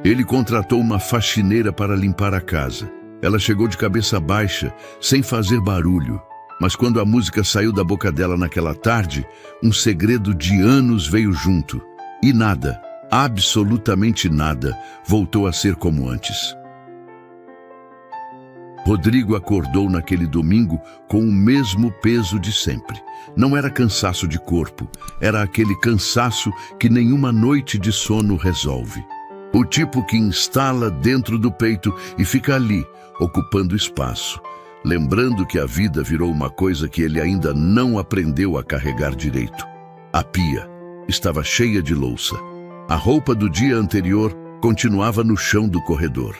Ele contratou uma faxineira para limpar a casa. Ela chegou de cabeça baixa, sem fazer barulho. Mas quando a música saiu da boca dela naquela tarde, um segredo de anos veio junto. E nada, absolutamente nada, voltou a ser como antes. Rodrigo acordou naquele domingo com o mesmo peso de sempre. Não era cansaço de corpo, era aquele cansaço que nenhuma noite de sono resolve. O tipo que instala dentro do peito e fica ali, ocupando espaço, lembrando que a vida virou uma coisa que ele ainda não aprendeu a carregar direito. A pia estava cheia de louça. A roupa do dia anterior continuava no chão do corredor.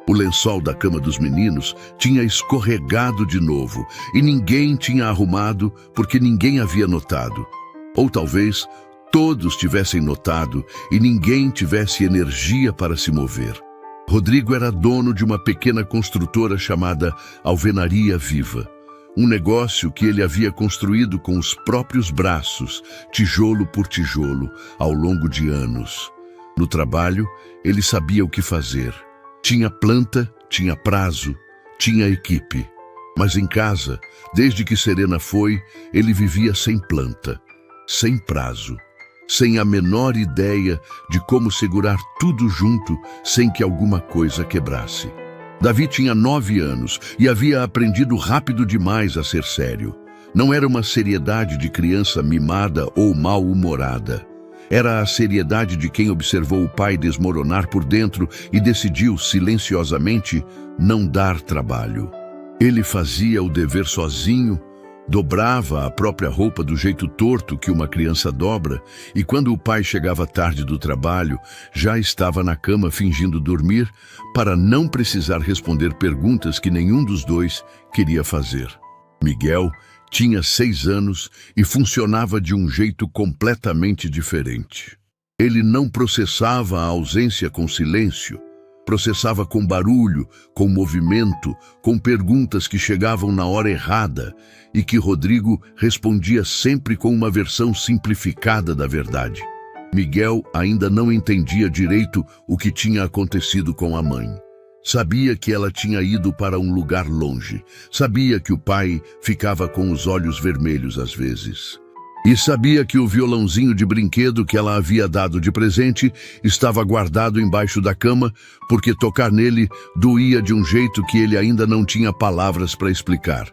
O lençol da cama dos meninos tinha escorregado de novo e ninguém tinha arrumado porque ninguém havia notado. Ou talvez todos tivessem notado e ninguém tivesse energia para se mover. Rodrigo era dono de uma pequena construtora chamada Alvenaria Viva. Um negócio que ele havia construído com os próprios braços, tijolo por tijolo, ao longo de anos. No trabalho, ele sabia o que fazer. Tinha planta, tinha prazo, tinha equipe. Mas em casa, desde que Serena foi, ele vivia sem planta, sem prazo, sem a menor ideia de como segurar tudo junto sem que alguma coisa quebrasse. Davi tinha 9 anos e havia aprendido rápido demais a ser sério. Não era uma seriedade de criança mimada ou mal-humorada. Era a seriedade de quem observou o pai desmoronar por dentro e decidiu, silenciosamente, não dar trabalho. Ele fazia o dever sozinho, dobrava a própria roupa do jeito torto que uma criança dobra, e quando o pai chegava tarde do trabalho, já estava na cama fingindo dormir para não precisar responder perguntas que nenhum dos dois queria fazer. Miguel tinha 6 anos e funcionava de um jeito completamente diferente. Ele não processava a ausência com silêncio, processava com barulho, com movimento, com perguntas que chegavam na hora errada e que Rodrigo respondia sempre com uma versão simplificada da verdade. Miguel ainda não entendia direito o que tinha acontecido com a mãe. Sabia que ela tinha ido para um lugar longe. Sabia que o pai ficava com os olhos vermelhos às vezes. E sabia que o violãozinho de brinquedo que ela havia dado de presente estava guardado embaixo da cama, porque tocar nele doía de um jeito que ele ainda não tinha palavras para explicar.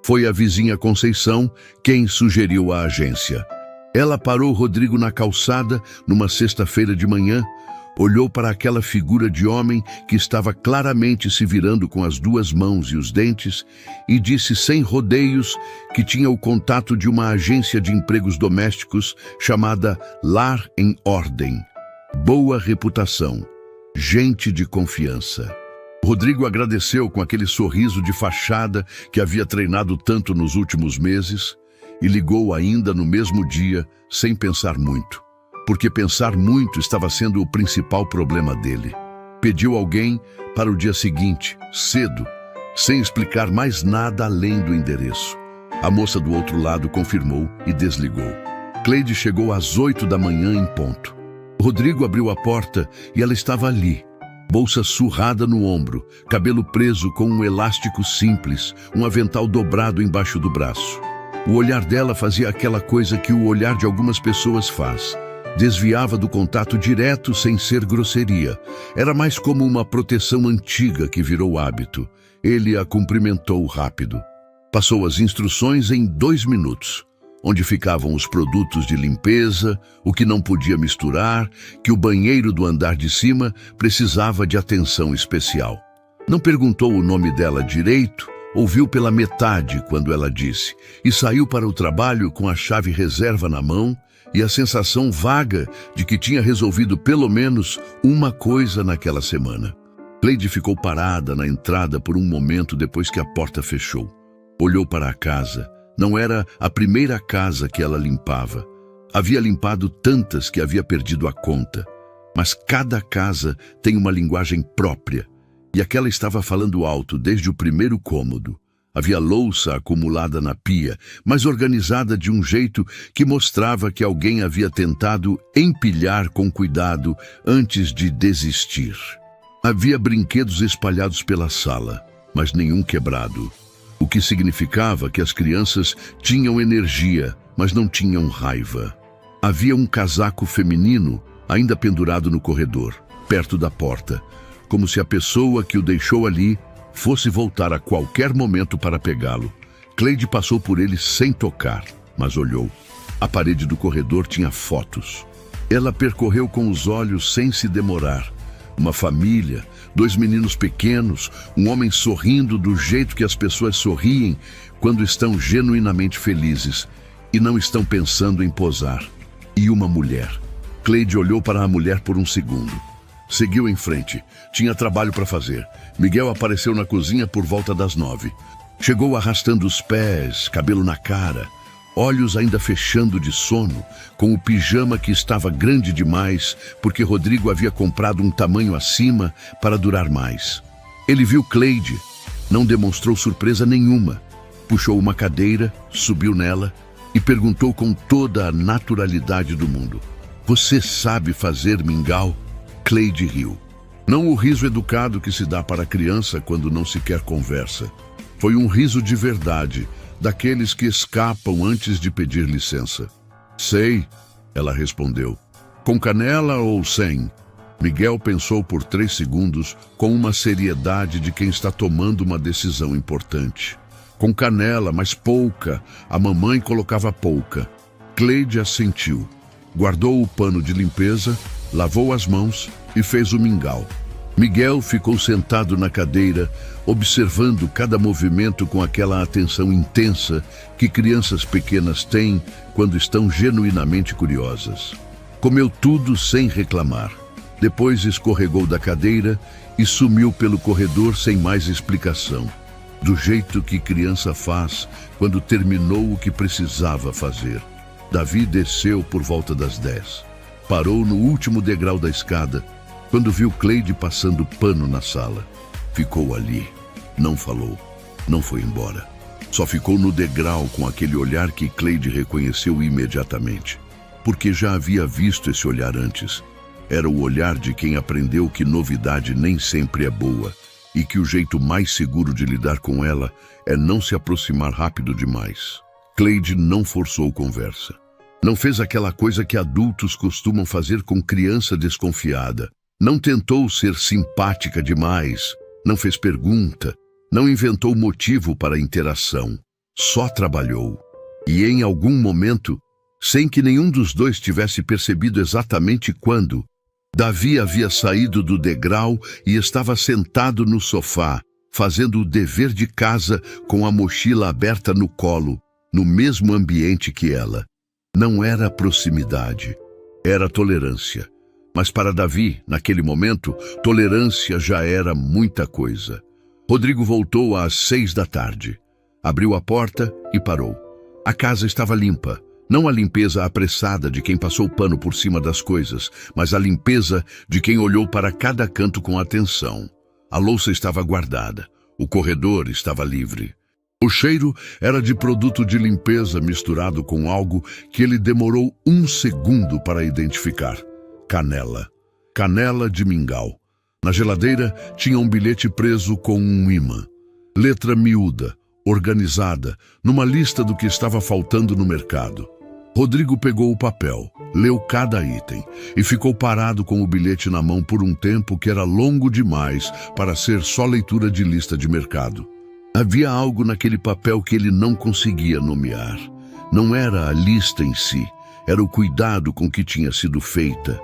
Foi a vizinha Conceição quem sugeriu a agência. Ela parou Rodrigo na calçada numa sexta-feira de manhã, olhou para aquela figura de homem que estava claramente se virando com as 2 mãos e os dentes e disse sem rodeios que tinha o contato de uma agência de empregos domésticos chamada Lar em Ordem. Boa reputação, gente de confiança. Rodrigo agradeceu com aquele sorriso de fachada que havia treinado tanto nos últimos meses e ligou ainda no mesmo dia sem pensar muito. Porque pensar muito estava sendo o principal problema dele. Pediu alguém para o dia seguinte, cedo, sem explicar mais nada além do endereço. A moça do outro lado confirmou e desligou. Cleide chegou às 8 da manhã em ponto. Rodrigo abriu a porta e ela estava ali, bolsa surrada no ombro, cabelo preso com um elástico simples, um avental dobrado embaixo do braço. O olhar dela fazia aquela coisa que o olhar de algumas pessoas faz. Desviava do contato direto sem ser grosseria. Era mais como uma proteção antiga que virou hábito. Ele a cumprimentou rápido. Passou as instruções em 2 minutos. Onde ficavam os produtos de limpeza, o que não podia misturar, que o banheiro do andar de cima precisava de atenção especial. Não perguntou o nome dela direito, ouviu pela metade quando ela disse, e saiu para o trabalho com a chave reserva na mão, e a sensação vaga de que tinha resolvido pelo menos uma coisa naquela semana. Cleide ficou parada na entrada por um momento depois que a porta fechou. Olhou para a casa. Não era a primeira casa que ela limpava. Havia limpado tantas que havia perdido a conta. Mas cada casa tem uma linguagem própria. E aquela estava falando alto desde o primeiro cômodo. Havia louça acumulada na pia, mas organizada de um jeito que mostrava que alguém havia tentado empilhar com cuidado antes de desistir. Havia brinquedos espalhados pela sala, mas nenhum quebrado, o que significava que as crianças tinham energia, mas não tinham raiva. Havia um casaco feminino ainda pendurado no corredor, perto da porta, como se a pessoa que o deixou ali fosse voltar a qualquer momento para pegá-lo. Cleide passou por ele sem tocar, mas olhou. A parede do corredor tinha fotos. Ela percorreu com os olhos sem se demorar. Uma família, 2 meninos pequenos, um homem sorrindo do jeito que as pessoas sorriem quando estão genuinamente felizes e não estão pensando em posar. E uma mulher. Cleide olhou para a mulher por um segundo. Seguiu em frente. Tinha trabalho para fazer. Miguel apareceu na cozinha por volta das 9. Chegou arrastando os pés, cabelo na cara, olhos ainda fechando de sono, com o pijama que estava grande demais, porque Rodrigo havia comprado um tamanho acima para durar mais. Ele viu Cleide, não demonstrou surpresa nenhuma. Puxou uma cadeira, subiu nela e perguntou com toda a naturalidade do mundo: "Você sabe fazer mingau?" Cleide riu. Não o riso educado que se dá para a criança quando não se quer conversa. Foi um riso de verdade, daqueles que escapam antes de pedir licença. "Sei", ela respondeu. "Com canela ou sem?" Miguel pensou por 3 segundos com uma seriedade de quem está tomando uma decisão importante. "Com canela, mas pouca. A mamãe colocava pouca." Cleide assentiu. Guardou o pano de limpeza, lavou as mãos e fez o mingau. Miguel ficou sentado na cadeira, observando cada movimento com aquela atenção intensa que crianças pequenas têm quando estão genuinamente curiosas. Comeu tudo sem reclamar. Depois escorregou da cadeira e sumiu pelo corredor sem mais explicação, do jeito que criança faz quando terminou o que precisava fazer. Davi desceu por volta das 10. Parou no último degrau da escada quando viu Cleide passando pano na sala. Ficou ali, não falou, não foi embora. Só ficou no degrau com aquele olhar que Cleide reconheceu imediatamente, porque já havia visto esse olhar antes. Era o olhar de quem aprendeu que novidade nem sempre é boa e que o jeito mais seguro de lidar com ela é não se aproximar rápido demais. Cleide não forçou conversa. Não fez aquela coisa que adultos costumam fazer com criança desconfiada. Não tentou ser simpática demais, não fez pergunta, não inventou motivo para a interação. Só trabalhou. E em algum momento, sem que nenhum dos dois tivesse percebido exatamente quando, Davi havia saído do degrau e estava sentado no sofá, fazendo o dever de casa com a mochila aberta no colo, no mesmo ambiente que ela. Não era proximidade, era tolerância. Mas para Davi, naquele momento, tolerância já era muita coisa. Rodrigo voltou às 6 da tarde. Abriu a porta e parou. A casa estava limpa. Não a limpeza apressada de quem passou pano por cima das coisas, mas a limpeza de quem olhou para cada canto com atenção. A louça estava guardada. O corredor estava livre. O cheiro era de produto de limpeza misturado com algo que ele demorou 1 segundo para identificar. Canela. Canela de mingau. Na geladeira tinha um bilhete preso com um imã. Letra miúda, organizada, numa lista do que estava faltando no mercado. Rodrigo pegou o papel, leu cada item e ficou parado com o bilhete na mão por um tempo que era longo demais para ser só leitura de lista de mercado. Havia algo naquele papel que ele não conseguia nomear. Não era a lista em si, era o cuidado com que tinha sido feita.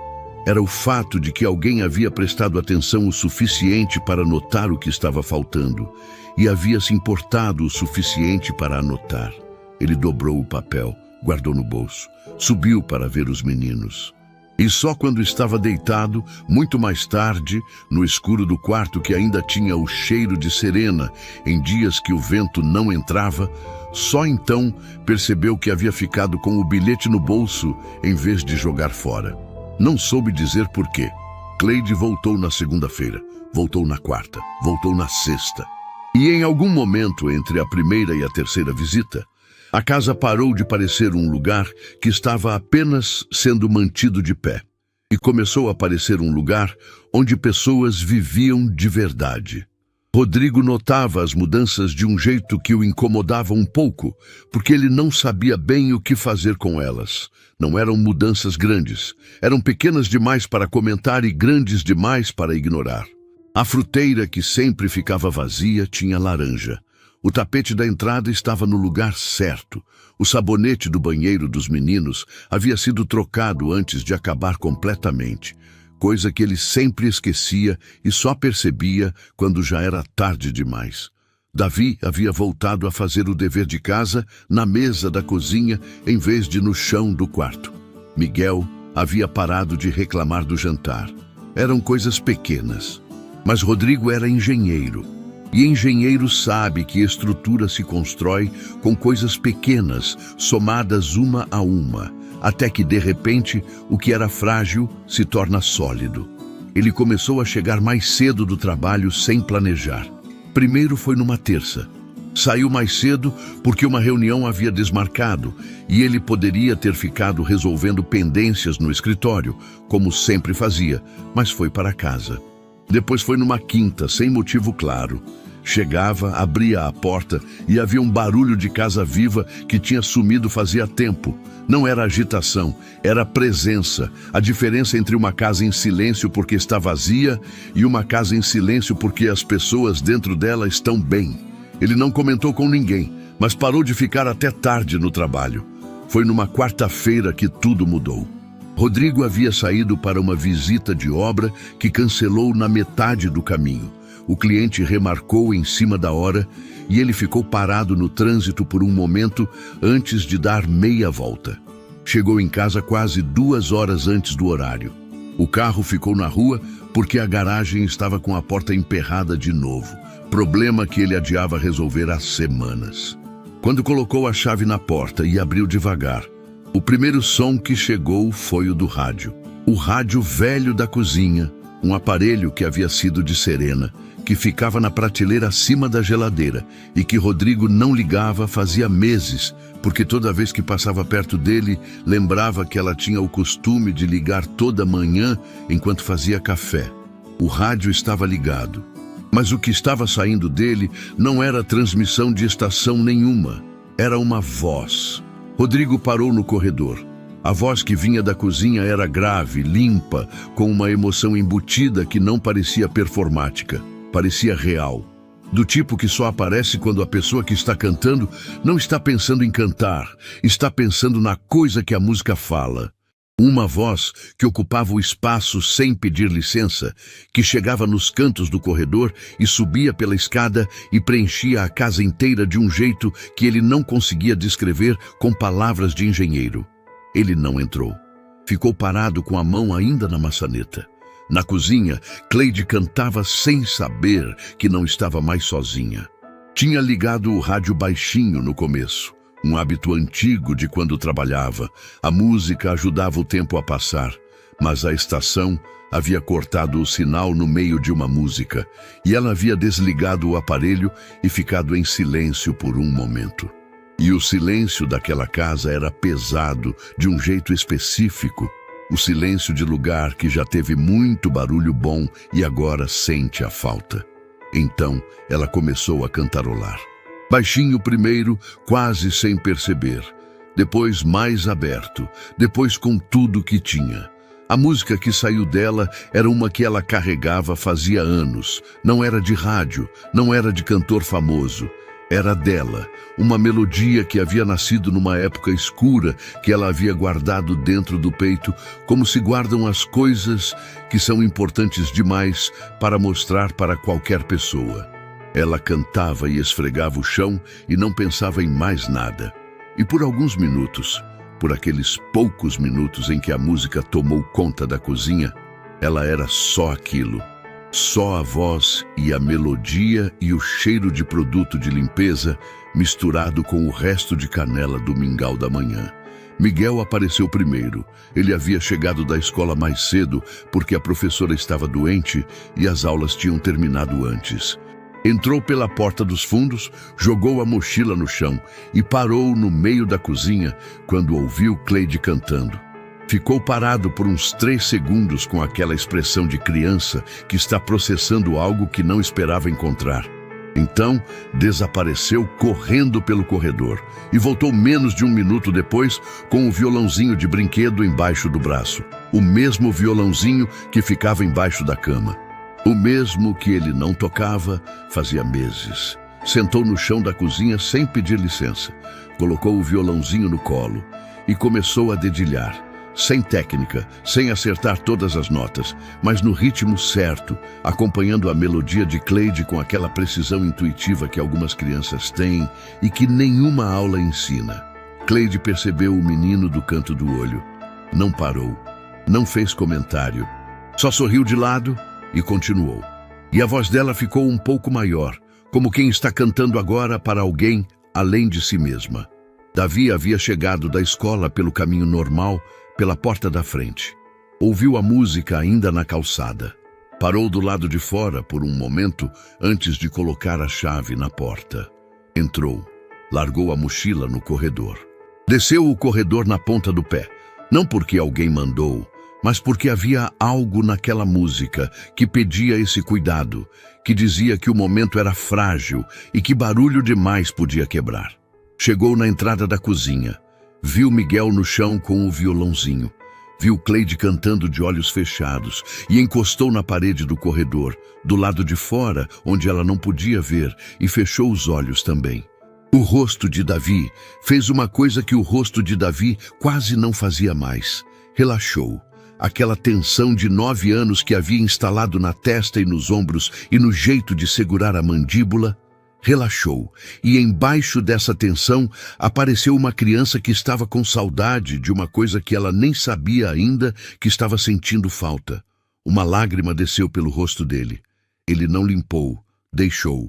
Era o fato de que alguém havia prestado atenção o suficiente para notar o que estava faltando e havia se importado o suficiente para anotar. Ele dobrou o papel, guardou no bolso, subiu para ver os meninos. E só quando estava deitado, muito mais tarde, no escuro do quarto que ainda tinha o cheiro de serena, em dias que o vento não entrava, só então percebeu que havia ficado com o bilhete no bolso em vez de jogar fora. Não soube dizer por quê. Cleide voltou na segunda-feira, voltou na quarta, voltou na sexta. E em algum momento entre a primeira e a terceira visita, a casa parou de parecer um lugar que estava apenas sendo mantido de pé. e começou a parecer um lugar onde pessoas viviam de verdade. Rodrigo notava as mudanças de um jeito que o incomodava um pouco, porque ele não sabia bem o que fazer com elas. Não eram mudanças grandes, eram pequenas demais para comentar e grandes demais para ignorar. A fruteira, que sempre ficava vazia, tinha laranja. O tapete da entrada estava no lugar certo. O sabonete do banheiro dos meninos havia sido trocado antes de acabar completamente, coisa que ele sempre esquecia e só percebia quando já era tarde demais. Davi havia voltado a fazer o dever de casa na mesa da cozinha em vez de no chão do quarto. Miguel havia parado de reclamar do jantar. Eram coisas pequenas. Mas Rodrigo era engenheiro. E engenheiro sabe que estrutura se constrói com coisas pequenas, somadas uma a uma, até que, de repente, o que era frágil se torna sólido. Ele começou a chegar mais cedo do trabalho sem planejar. Primeiro foi numa terça. Saiu mais cedo porque uma reunião havia desmarcado e ele poderia ter ficado resolvendo pendências no escritório, como sempre fazia, mas foi para casa. Depois foi numa quinta, sem motivo claro. Chegava, abria a porta e havia um barulho de casa viva que tinha sumido fazia tempo. Não era agitação, era presença. A diferença entre uma casa em silêncio porque está vazia e uma casa em silêncio porque as pessoas dentro dela estão bem. Ele não comentou com ninguém, mas parou de ficar até tarde no trabalho. Foi numa quarta-feira que tudo mudou. Rodrigo havia saído para uma visita de obra que cancelou na metade do caminho. O cliente remarcou em cima da hora e ele ficou parado no trânsito por um momento antes de dar meia volta. Chegou em casa quase 2 horas antes do horário. O carro ficou na rua porque a garagem estava com a porta emperrada de novo, problema que ele adiava resolver há semanas. Quando colocou a chave na porta e abriu devagar, o primeiro som que chegou foi o do rádio. O rádio velho da cozinha, um aparelho que havia sido de Serena, que ficava na prateleira acima da geladeira e que Rodrigo não ligava fazia meses, porque toda vez que passava perto dele, lembrava que ela tinha o costume de ligar toda manhã enquanto fazia café. O rádio estava ligado, mas o que estava saindo dele não era transmissão de estação nenhuma, era uma voz. Rodrigo parou no corredor. A voz que vinha da cozinha era grave, limpa, com uma emoção embutida que não parecia performática, parecia real. Do tipo que só aparece quando a pessoa que está cantando não está pensando em cantar, está pensando na coisa que a música fala. Uma voz que ocupava o espaço sem pedir licença, que chegava nos cantos do corredor e subia pela escada e preenchia a casa inteira de um jeito que ele não conseguia descrever com palavras de engenheiro. Ele não entrou. Ficou parado com a mão ainda na maçaneta. Na cozinha, Cleide cantava sem saber que não estava mais sozinha. Tinha ligado o rádio baixinho no começo. Um hábito antigo de quando trabalhava. A música ajudava o tempo a passar, mas a estação havia cortado o sinal no meio de uma música e ela havia desligado o aparelho e ficado em silêncio por um momento. E o silêncio daquela casa era pesado de um jeito específico. O silêncio de lugar que já teve muito barulho bom e agora sente a falta. Então ela começou a cantarolar. Baixinho primeiro, quase sem perceber. Depois mais aberto. Depois com tudo que tinha. A música que saiu dela era uma que ela carregava fazia anos. Não era de rádio, não era de cantor famoso. Era dela, uma melodia que havia nascido numa época escura que ela havia guardado dentro do peito, como se guardam as coisas que são importantes demais para mostrar para qualquer pessoa. Ela cantava e esfregava o chão e não pensava em mais nada. E por alguns minutos, por aqueles poucos minutos em que a música tomou conta da cozinha, ela era só aquilo. Só a voz e a melodia e o cheiro de produto de limpeza misturado com o resto de canela do mingau da manhã. Miguel apareceu primeiro. Ele havia chegado da escola mais cedo porque a professora estava doente e as aulas tinham terminado antes. Entrou pela porta dos fundos, jogou a mochila no chão e parou no meio da cozinha quando ouviu Cleide cantando. Ficou parado por uns 3 segundos com aquela expressão de criança que está processando algo que não esperava encontrar. Então, desapareceu correndo pelo corredor e voltou menos de 1 minuto depois com o violãozinho de brinquedo embaixo do braço. O mesmo violãozinho que ficava embaixo da cama. O mesmo que ele não tocava fazia meses. Sentou no chão da cozinha sem pedir licença. Colocou o violãozinho no colo e começou a dedilhar. Sem técnica, sem acertar todas as notas, mas no ritmo certo, acompanhando a melodia de Cleide com aquela precisão intuitiva que algumas crianças têm e que nenhuma aula ensina. Cleide percebeu o menino do canto do olho. Não parou, não fez comentário, só sorriu de lado e continuou. E a voz dela ficou um pouco maior, como quem está cantando agora para alguém além de si mesma. Davi havia chegado da escola pelo caminho normal, pela porta da frente. Ouviu a música ainda na calçada. Parou do lado de fora por um momento antes de colocar a chave na porta. Entrou. Largou a mochila no corredor. Desceu o corredor na ponta do pé. Não porque alguém mandou, mas porque havia algo naquela música que pedia esse cuidado, que dizia que o momento era frágil e que barulho demais podia quebrar. Chegou na entrada da cozinha. Viu Miguel no chão com o violãozinho. Viu Cleide cantando de olhos fechados e encostou na parede do corredor, do lado de fora, onde ela não podia ver, e fechou os olhos também. O rosto de Davi fez uma coisa que o rosto de Davi quase não fazia mais. Relaxou. Aquela tensão de 9 anos que havia instalado na testa e nos ombros e no jeito de segurar a mandíbula, relaxou, e embaixo dessa tensão apareceu uma criança que estava com saudade de uma coisa que ela nem sabia ainda que estava sentindo falta. Uma lágrima desceu pelo rosto dele. Ele não limpou, deixou.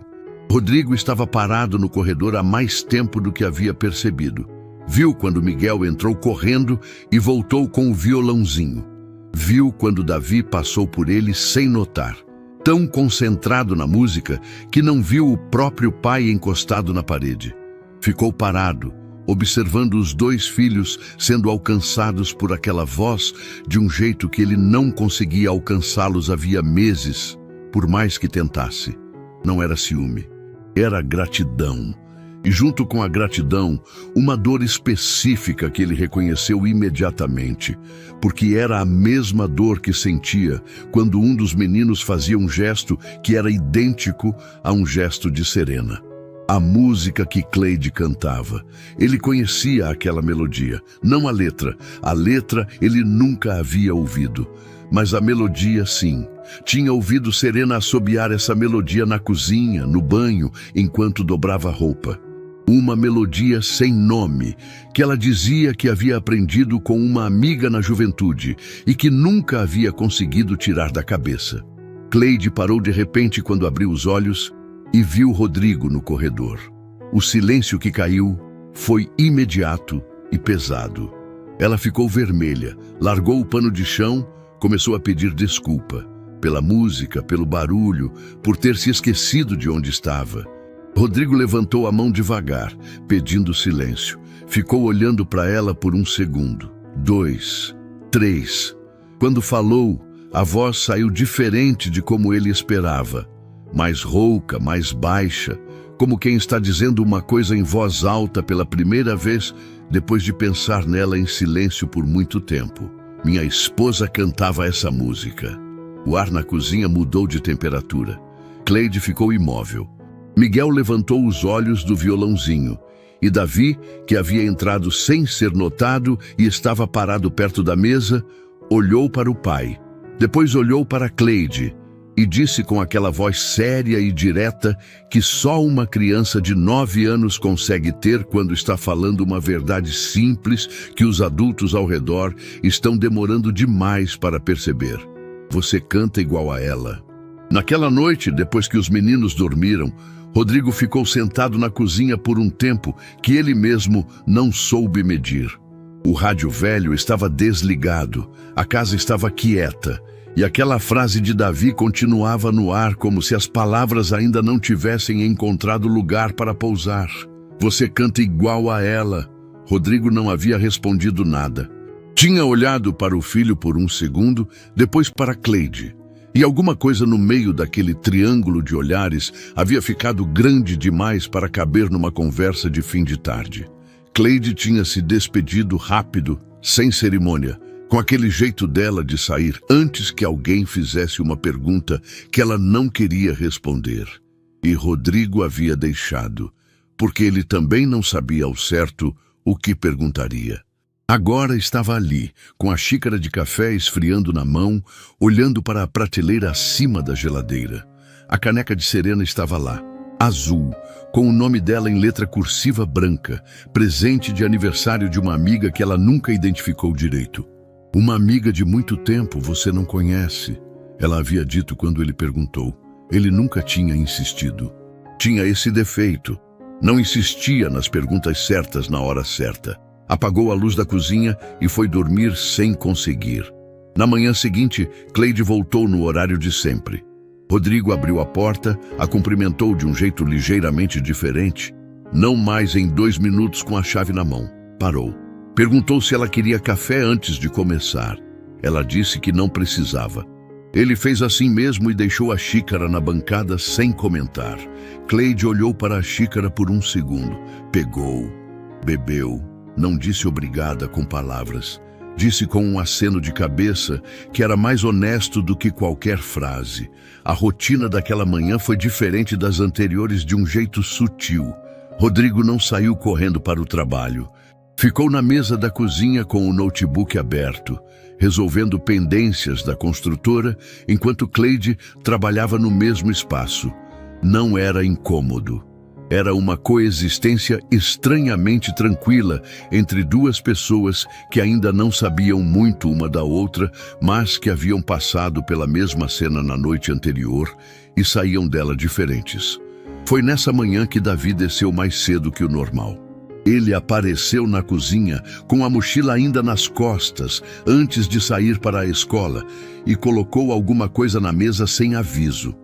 Rodrigo estava parado no corredor há mais tempo do que havia percebido. Viu quando Miguel entrou correndo e voltou com o violãozinho. Viu quando Davi passou por ele sem notar. Tão concentrado na música que não viu o próprio pai encostado na parede. Ficou parado, observando os 2 filhos sendo alcançados por aquela voz de um jeito que ele não conseguia alcançá-los havia meses, por mais que tentasse. Não era ciúme, era gratidão. E junto com a gratidão, uma dor específica que ele reconheceu imediatamente, porque era a mesma dor que sentia quando um dos meninos fazia um gesto que era idêntico a um gesto de Serena. A música que Cleide cantava. Ele conhecia aquela melodia, não a letra. A letra ele nunca havia ouvido, mas a melodia sim. Tinha ouvido Serena assobiar essa melodia na cozinha, no banho, enquanto dobrava a roupa. Uma melodia sem nome, que ela dizia que havia aprendido com uma amiga na juventude e que nunca havia conseguido tirar da cabeça. Cleide parou de repente quando abriu os olhos e viu Rodrigo no corredor. O silêncio que caiu foi imediato e pesado. Ela ficou vermelha, largou o pano de chão, começou a pedir desculpa, pela música, pelo barulho, por ter se esquecido de onde estava. Rodrigo levantou a mão devagar, pedindo silêncio. Ficou olhando para ela por 1 segundo, 2, 3. Quando falou, a voz saiu diferente de como ele esperava. Mais rouca, mais baixa, como quem está dizendo uma coisa em voz alta pela primeira vez, depois de pensar nela em silêncio por muito tempo. Minha esposa cantava essa música. O ar na cozinha mudou de temperatura. Cleide ficou imóvel. Miguel levantou os olhos do violãozinho, e Davi, que havia entrado sem ser notado e estava parado perto da mesa, olhou para o pai. Depois olhou para Cleide e disse com aquela voz séria e direta que só uma criança de 9 anos consegue ter quando está falando uma verdade simples que os adultos ao redor estão demorando demais para perceber. Você canta igual a ela. Naquela noite, depois que os meninos dormiram, Rodrigo ficou sentado na cozinha por um tempo que ele mesmo não soube medir. O rádio velho estava desligado, a casa estava quieta, e aquela frase de Davi continuava no ar como se as palavras ainda não tivessem encontrado lugar para pousar. Você canta igual a ela. Rodrigo não havia respondido nada. Tinha olhado para o filho por um segundo, depois para Cleide. E alguma coisa no meio daquele triângulo de olhares havia ficado grande demais para caber numa conversa de fim de tarde. Cleide tinha se despedido rápido, sem cerimônia, com aquele jeito dela de sair antes que alguém fizesse uma pergunta que ela não queria responder. E Rodrigo havia deixado, porque ele também não sabia ao certo o que perguntaria. Agora estava ali, com a xícara de café esfriando na mão, olhando para a prateleira acima da geladeira. A caneca de Serena estava lá, azul, com o nome dela em letra cursiva branca, presente de aniversário de uma amiga que ela nunca identificou direito. Uma amiga de muito tempo você não conhece, ela havia dito quando ele perguntou. Ele nunca tinha insistido. Tinha esse defeito. Não insistia nas perguntas certas na hora certa. Apagou a luz da cozinha e foi dormir sem conseguir. Na manhã seguinte, Cleide voltou no horário de sempre. Rodrigo abriu a porta, a cumprimentou de um jeito ligeiramente diferente. Não mais em 2 minutos com a chave na mão. Parou. Perguntou se ela queria café antes de começar. Ela disse que não precisava. Ele fez assim mesmo e deixou a xícara na bancada sem comentar. Cleide olhou para a xícara por um segundo. Pegou, bebeu. Não disse obrigada com palavras. Disse com um aceno de cabeça que era mais honesto do que qualquer frase. A rotina daquela manhã foi diferente das anteriores de um jeito sutil. Rodrigo não saiu correndo para o trabalho. Ficou na mesa da cozinha com o notebook aberto, resolvendo pendências da construtora, enquanto Cleide trabalhava no mesmo espaço. Não era incômodo. Era uma coexistência estranhamente tranquila entre duas pessoas que ainda não sabiam muito uma da outra, mas que haviam passado pela mesma cena na noite anterior e saíam dela diferentes. Foi nessa manhã que Davi desceu mais cedo que o normal. Ele apareceu na cozinha com a mochila ainda nas costas antes de sair para a escola e colocou alguma coisa na mesa sem aviso.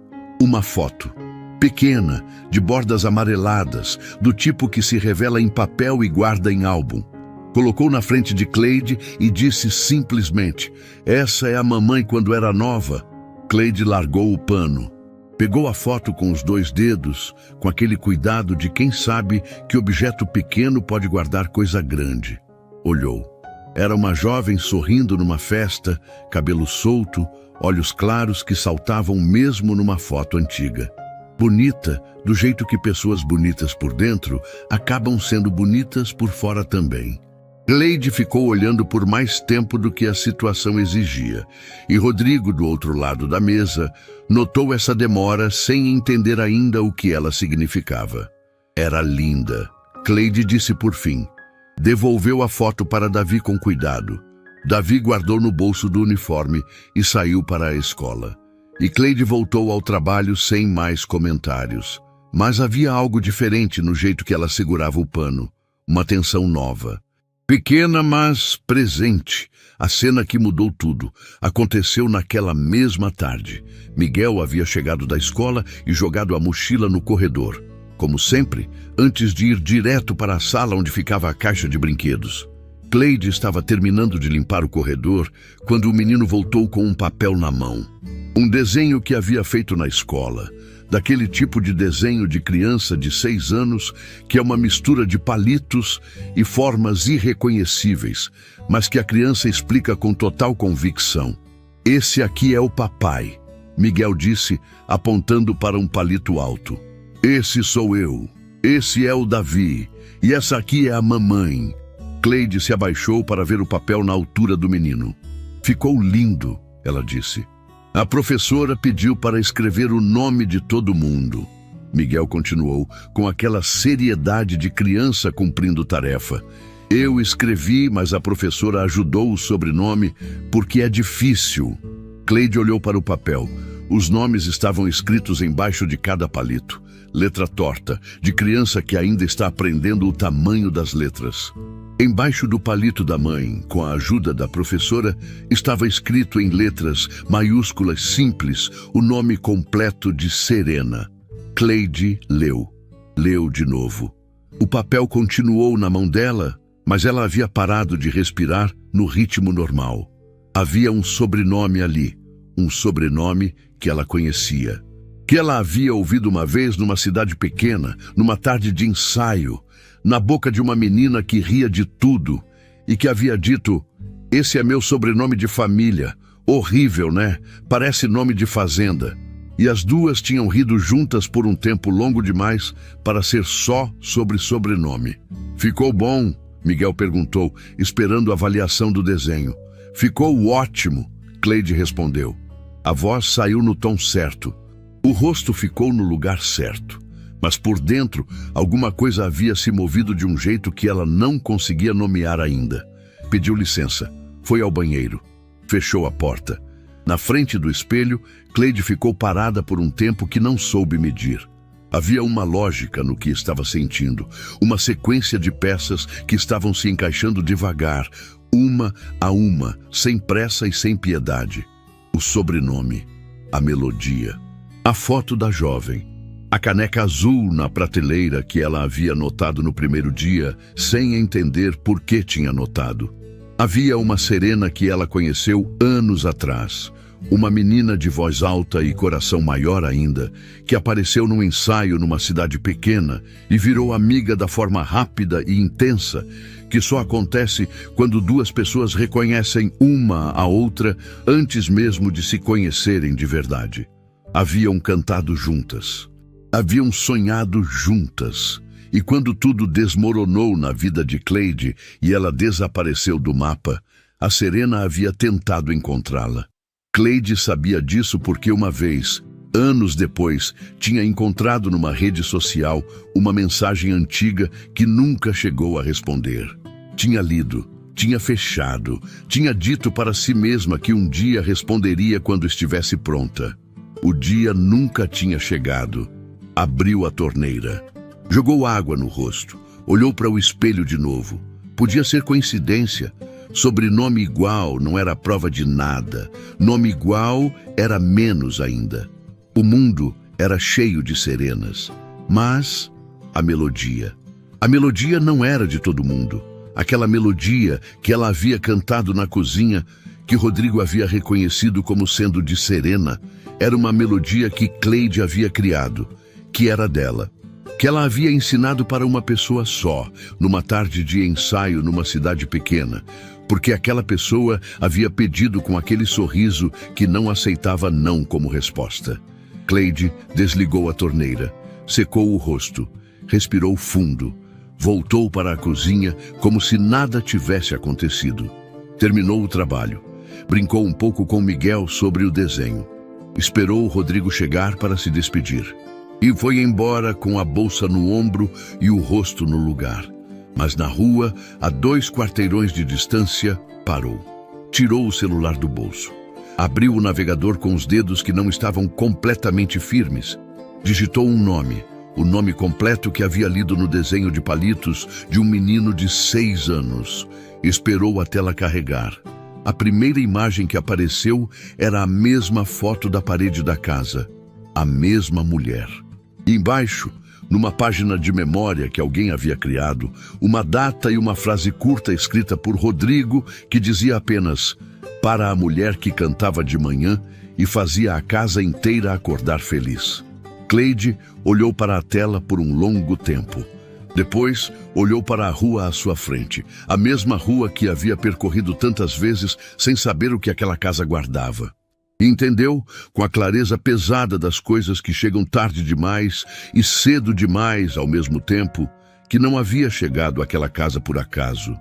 Uma foto. Pequena, de bordas amareladas, do tipo que se revela em papel e guarda em álbum. Colocou na frente de Cleide e disse simplesmente: "Essa é a mamãe quando era nova." Cleide largou o pano. Pegou a foto com os 2 dedos, com aquele cuidado de quem sabe que objeto pequeno pode guardar coisa grande. Olhou. Era uma jovem sorrindo numa festa, cabelo solto, olhos claros que saltavam mesmo numa foto antiga. Bonita, do jeito que pessoas bonitas por dentro acabam sendo bonitas por fora também. Cleide ficou olhando por mais tempo do que a situação exigia, e Rodrigo, do outro lado da mesa, notou essa demora sem entender ainda o que ela significava. Era linda. Cleide disse por fim. Devolveu a foto para Davi com cuidado. Davi guardou no bolso do uniforme e saiu para a escola. E Cleide voltou ao trabalho sem mais comentários. Mas havia algo diferente no jeito que ela segurava o pano. Uma tensão nova. Pequena, mas presente. A cena que mudou tudo aconteceu naquela mesma tarde. Miguel havia chegado da escola e jogado a mochila no corredor. Como sempre, antes de ir direto para a sala onde ficava a caixa de brinquedos. Cleide estava terminando de limpar o corredor quando o menino voltou com um papel na mão. Um desenho que havia feito na escola, daquele tipo de desenho de criança de 6 anos que é uma mistura de palitos e formas irreconhecíveis, mas que a criança explica com total convicção. "Esse aqui é o papai", Miguel disse, apontando para um palito alto. "Esse sou eu, esse é o Davi, e essa aqui é a mamãe." Cleide se abaixou para ver o papel na altura do menino. "Ficou lindo", ela disse. A professora pediu para escrever o nome de todo mundo. Miguel continuou, com aquela seriedade de criança cumprindo tarefa. "Eu escrevi, mas a professora ajudou o sobrenome porque é difícil." Cleide olhou para o papel. Os nomes estavam escritos embaixo de cada palito. Letra torta, de criança que ainda está aprendendo o tamanho das letras. Embaixo do palito da mãe, com a ajuda da professora, estava escrito em letras maiúsculas simples o nome completo de Serena. Cleide leu. Leu de novo. O papel continuou na mão dela, mas ela havia parado de respirar no ritmo normal. Havia um sobrenome ali, um sobrenome que ela conhecia, que ela havia ouvido uma vez numa cidade pequena, numa tarde de ensaio, na boca de uma menina que ria de tudo e que havia dito: "Esse é meu sobrenome de família. Horrível, né? Parece nome de fazenda." E as duas tinham rido juntas por um tempo longo demais para ser só sobre sobrenome. "Ficou bom?" Miguel perguntou, esperando a avaliação do desenho. "Ficou ótimo", Cleide respondeu. A voz saiu no tom certo. O rosto ficou no lugar certo. Mas por dentro, alguma coisa havia se movido de um jeito que ela não conseguia nomear ainda. Pediu licença. Foi ao banheiro. Fechou a porta. Na frente do espelho, Cleide ficou parada por um tempo que não soube medir. Havia uma lógica no que estava sentindo, uma sequência de peças que estavam se encaixando devagar, uma a uma, sem pressa e sem piedade. O sobrenome, a melodia, a foto da jovem, a caneca azul na prateleira que ela havia notado no primeiro dia, sem entender por que tinha notado. Havia uma Serena que ela conheceu anos atrás, uma menina de voz alta e coração maior ainda, que apareceu num ensaio numa cidade pequena e virou amiga da forma rápida e intensa, que só acontece quando duas pessoas reconhecem uma a outra antes mesmo de se conhecerem de verdade. Haviam cantado juntas, haviam sonhado juntas, e quando tudo desmoronou na vida de Cleide e ela desapareceu do mapa, a Serena havia tentado encontrá-la. Cleide sabia disso porque uma vez, anos depois, tinha encontrado numa rede social uma mensagem antiga que nunca chegou a responder. Tinha lido, tinha fechado, tinha dito para si mesma que um dia responderia quando estivesse pronta. O dia nunca tinha chegado. Abriu a torneira. Jogou água no rosto. Olhou para o espelho de novo. Podia ser coincidência. Sobrenome igual não era prova de nada. Nome igual era menos ainda. O mundo era cheio de Serenas. Mas a melodia. A melodia não era de todo mundo. Aquela melodia que ela havia cantado na cozinha, que Rodrigo havia reconhecido como sendo de Serena, era uma melodia que Cleide havia criado, que era dela, que ela havia ensinado para uma pessoa só, numa tarde de ensaio numa cidade pequena, porque aquela pessoa havia pedido com aquele sorriso que não aceitava não como resposta. Cleide desligou a torneira, secou o rosto, respirou fundo, voltou para a cozinha como se nada tivesse acontecido. Terminou o trabalho, brincou um pouco com Miguel sobre o desenho. Esperou o Rodrigo chegar para se despedir. E foi embora com a bolsa no ombro e o rosto no lugar. Mas na rua, a 2 quarteirões de distância, parou. Tirou o celular do bolso. Abriu o navegador com os dedos que não estavam completamente firmes. Digitou um nome, o nome completo que havia lido no desenho de palitos de um menino de 6 anos. Esperou a tela carregar. A primeira imagem que apareceu era a mesma foto da parede da casa. A mesma mulher. E embaixo, numa página de memória que alguém havia criado, uma data e uma frase curta escrita por Rodrigo que dizia apenas: "Para a mulher que cantava de manhã e fazia a casa inteira acordar feliz." Cleide olhou para a tela por um longo tempo. Depois, olhou para a rua à sua frente, a mesma rua que havia percorrido tantas vezes sem saber o que aquela casa guardava. E entendeu, com a clareza pesada das coisas que chegam tarde demais e cedo demais ao mesmo tempo, que não havia chegado àquela casa por acaso.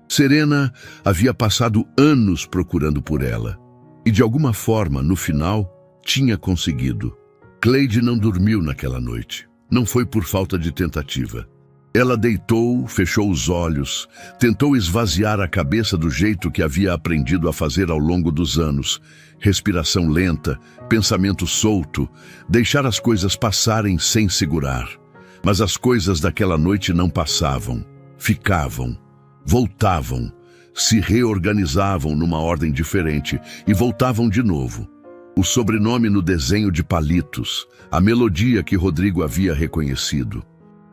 Serena havia passado anos procurando por ela. E de alguma forma, no final, tinha conseguido. Cleide não dormiu naquela noite. Não foi por falta de tentativa. Ela deitou, fechou os olhos, tentou esvaziar a cabeça do jeito que havia aprendido a fazer ao longo dos anos. Respiração lenta, pensamento solto, deixar as coisas passarem sem segurar. Mas as coisas daquela noite não passavam, ficavam, voltavam, se reorganizavam numa ordem diferente e voltavam de novo. O sobrenome no desenho de palitos, a melodia que Rodrigo havia reconhecido.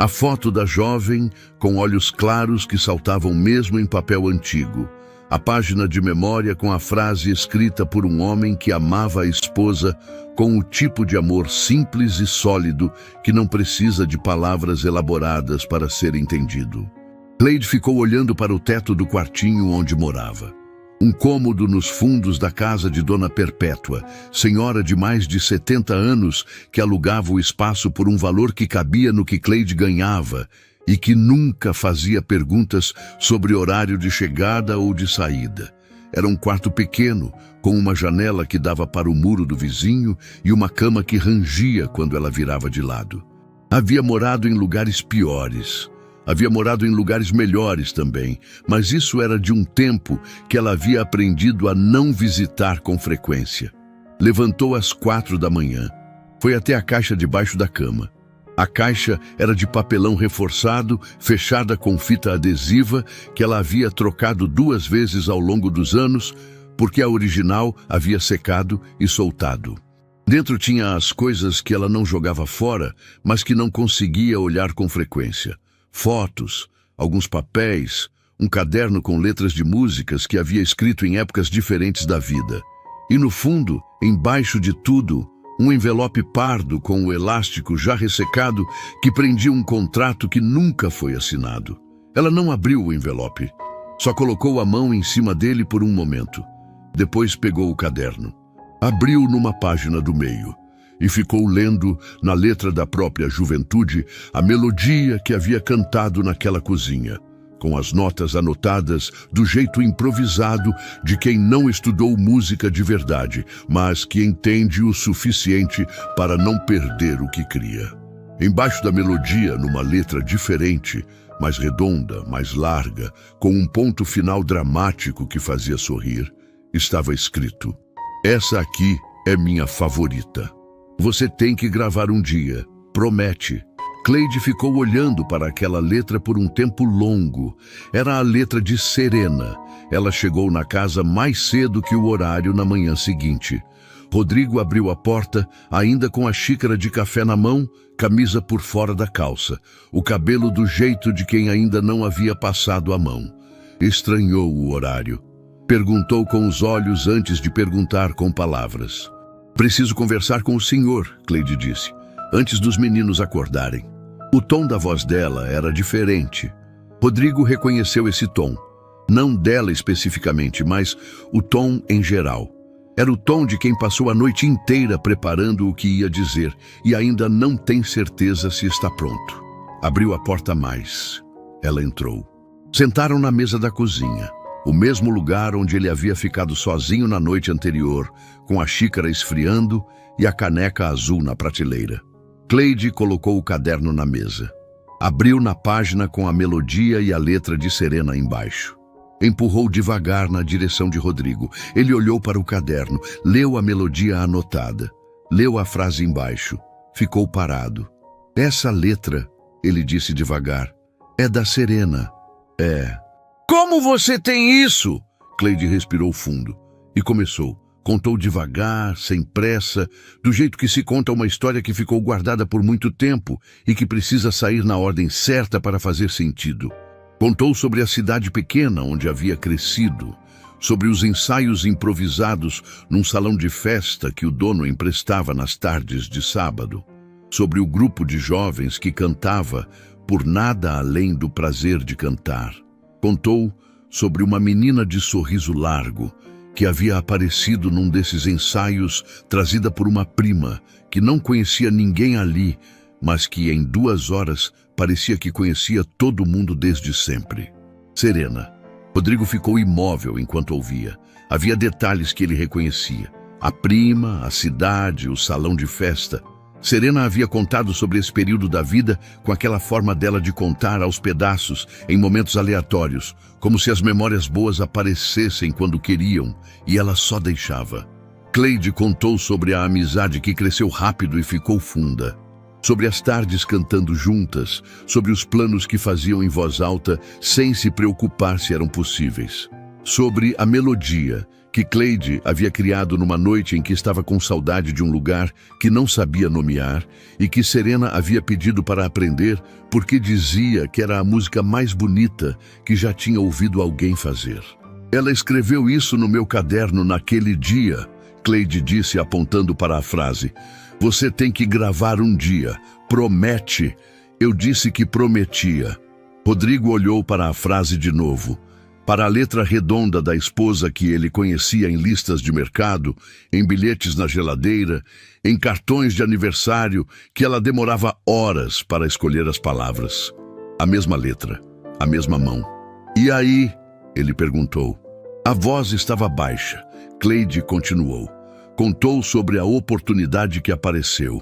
A foto da jovem, com olhos claros que saltavam mesmo em papel antigo. A página de memória com a frase escrita por um homem que amava a esposa com o tipo de amor simples e sólido que não precisa de palavras elaboradas para ser entendido. Cleide ficou olhando para o teto do quartinho onde morava. Um cômodo nos fundos da casa de Dona Perpétua, senhora de mais de 70 anos que alugava o espaço por um valor que cabia no que Cleide ganhava e que nunca fazia perguntas sobre horário de chegada ou de saída. Era um quarto pequeno, com uma janela que dava para o muro do vizinho e uma cama que rangia quando ela virava de lado. Havia morado em lugares piores. Havia morado em lugares melhores também, mas isso era de um tempo que ela havia aprendido a não visitar com frequência. Levantou às 4 da manhã. Foi até a caixa debaixo da cama. A caixa era de papelão reforçado, fechada com fita adesiva, que ela havia trocado 2 vezes ao longo dos anos, porque a original havia secado e soltado. Dentro tinha as coisas que ela não jogava fora, mas que não conseguia olhar com frequência. Fotos, alguns papéis, um caderno com letras de músicas que havia escrito em épocas diferentes da vida. E no fundo, embaixo de tudo, um envelope pardo com o elástico já ressecado que prendia um contrato que nunca foi assinado. Ela não abriu o envelope, só colocou a mão em cima dele por um momento. Depois pegou o caderno, abriu numa página do meio e ficou lendo, na letra da própria juventude, a melodia que havia cantado naquela cozinha, com as notas anotadas do jeito improvisado de quem não estudou música de verdade, mas que entende o suficiente para não perder o que cria. Embaixo da melodia, numa letra diferente, mais redonda, mais larga, com um ponto final dramático que fazia sorrir, estava escrito: "Essa aqui é minha favorita. Você tem que gravar um dia, promete." Cleide ficou olhando para aquela letra por um tempo longo. Era a letra de Serena. Ela chegou na casa mais cedo que o horário na manhã seguinte. Rodrigo abriu a porta, ainda com a xícara de café na mão, camisa por fora da calça, o cabelo do jeito de quem ainda não havia passado a mão. Estranhou o horário. Perguntou com os olhos antes de perguntar com palavras. "Preciso conversar com o senhor", Cleide disse, antes dos meninos acordarem. O tom da voz dela era diferente. Rodrigo reconheceu esse tom. Não dela especificamente, mas o tom em geral. Era o tom de quem passou a noite inteira preparando o que ia dizer e ainda não tem certeza se está pronto. Abriu a porta mais. Ela entrou. Sentaram na mesa da cozinha, o mesmo lugar onde ele havia ficado sozinho na noite anterior, com a xícara esfriando e a caneca azul na prateleira. Cleide colocou o caderno na mesa. Abriu na página com a melodia e a letra de Serena embaixo. Empurrou devagar na direção de Rodrigo. Ele olhou para o caderno, leu a melodia anotada, leu a frase embaixo. Ficou parado. "Essa letra", ele disse devagar, "é da Serena." "É." "Como você tem isso?" Cleide respirou fundo e começou. Contou devagar, sem pressa, do jeito que se conta uma história que ficou guardada por muito tempo e que precisa sair na ordem certa para fazer sentido. Contou sobre a cidade pequena onde havia crescido, sobre os ensaios improvisados num salão de festa que o dono emprestava nas tardes de sábado, sobre o grupo de jovens que cantava por nada além do prazer de cantar. Contou sobre uma menina de sorriso largo, que havia aparecido num desses ensaios, trazida por uma prima, que não conhecia ninguém ali, mas que em 2 horas parecia que conhecia todo mundo desde sempre. Serena. Rodrigo ficou imóvel enquanto ouvia. Havia detalhes que ele reconhecia. A prima, a cidade, o salão de festa. Serena havia contado sobre esse período da vida com aquela forma dela de contar aos pedaços, em momentos aleatórios, como se as memórias boas aparecessem quando queriam, e ela só deixava. Cleide contou sobre a amizade que cresceu rápido e ficou funda, sobre as tardes cantando juntas, sobre os planos que faziam em voz alta sem se preocupar se eram possíveis, sobre a melodia que Cleide havia criado numa noite em que estava com saudade de um lugar que não sabia nomear e que Serena havia pedido para aprender porque dizia que era a música mais bonita que já tinha ouvido alguém fazer. Ela escreveu isso no meu caderno naquele dia, Cleide disse apontando para a frase. Você tem que gravar um dia. Promete. Eu disse que prometia. Rodrigo olhou para a frase de novo. Para a letra redonda da esposa que ele conhecia em listas de mercado, em bilhetes na geladeira, em cartões de aniversário, que ela demorava horas para escolher as palavras. A mesma letra, a mesma mão. E aí? Ele perguntou. A voz estava baixa. Cleide continuou. Contou sobre a oportunidade que apareceu.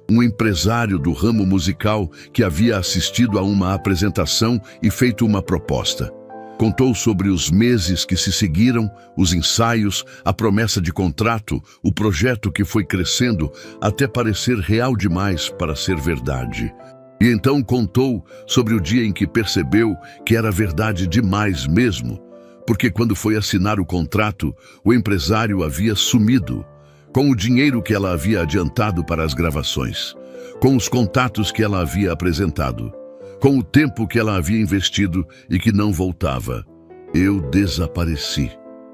Um empresário do ramo musical que havia assistido a uma apresentação e feito uma proposta. Contou sobre os meses que se seguiram, os ensaios, a promessa de contrato, o projeto que foi crescendo até parecer real demais para ser verdade. E então contou sobre o dia em que percebeu que era verdade demais mesmo, porque quando foi assinar o contrato, o empresário havia sumido, com o dinheiro que ela havia adiantado para as gravações, com os contatos que ela havia apresentado, com o tempo que ela havia investido e que não voltava. Eu desapareci.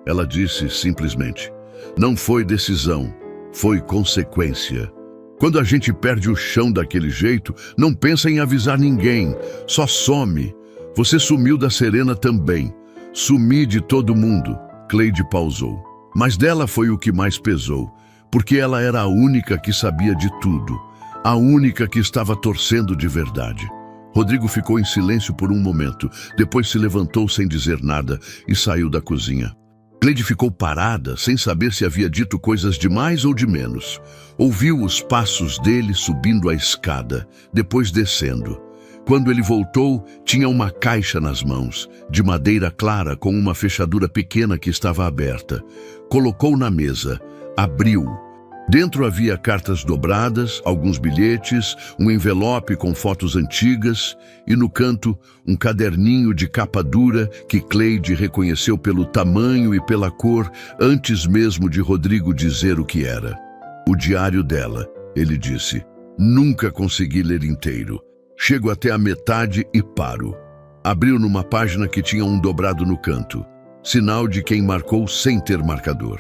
Ela disse simplesmente. Não foi decisão, foi consequência. Quando a gente perde o chão daquele jeito, não pensa em avisar ninguém, só some. Você sumiu da Serena também. Sumi de todo mundo. Cleide pausou. Mas dela foi o que mais pesou, porque ela era a única que sabia de tudo, a única que estava torcendo de verdade. Rodrigo ficou em silêncio por um momento, depois se levantou sem dizer nada e saiu da cozinha. Cleide ficou parada, sem saber se havia dito coisas de mais ou de menos. Ouviu os passos dele subindo a escada, depois descendo. Quando ele voltou, tinha uma caixa nas mãos, de madeira clara com uma fechadura pequena que estava aberta. Colocou na mesa, abriu. Dentro havia cartas dobradas, alguns bilhetes, um envelope com fotos antigas e no canto um caderninho de capa dura que Cleide reconheceu pelo tamanho e pela cor antes mesmo de Rodrigo dizer o que era. O diário dela, ele disse. Nunca consegui ler inteiro. Chego até a metade e paro. Abriu numa página que tinha um dobrado no canto, sinal de quem marcou sem ter marcador.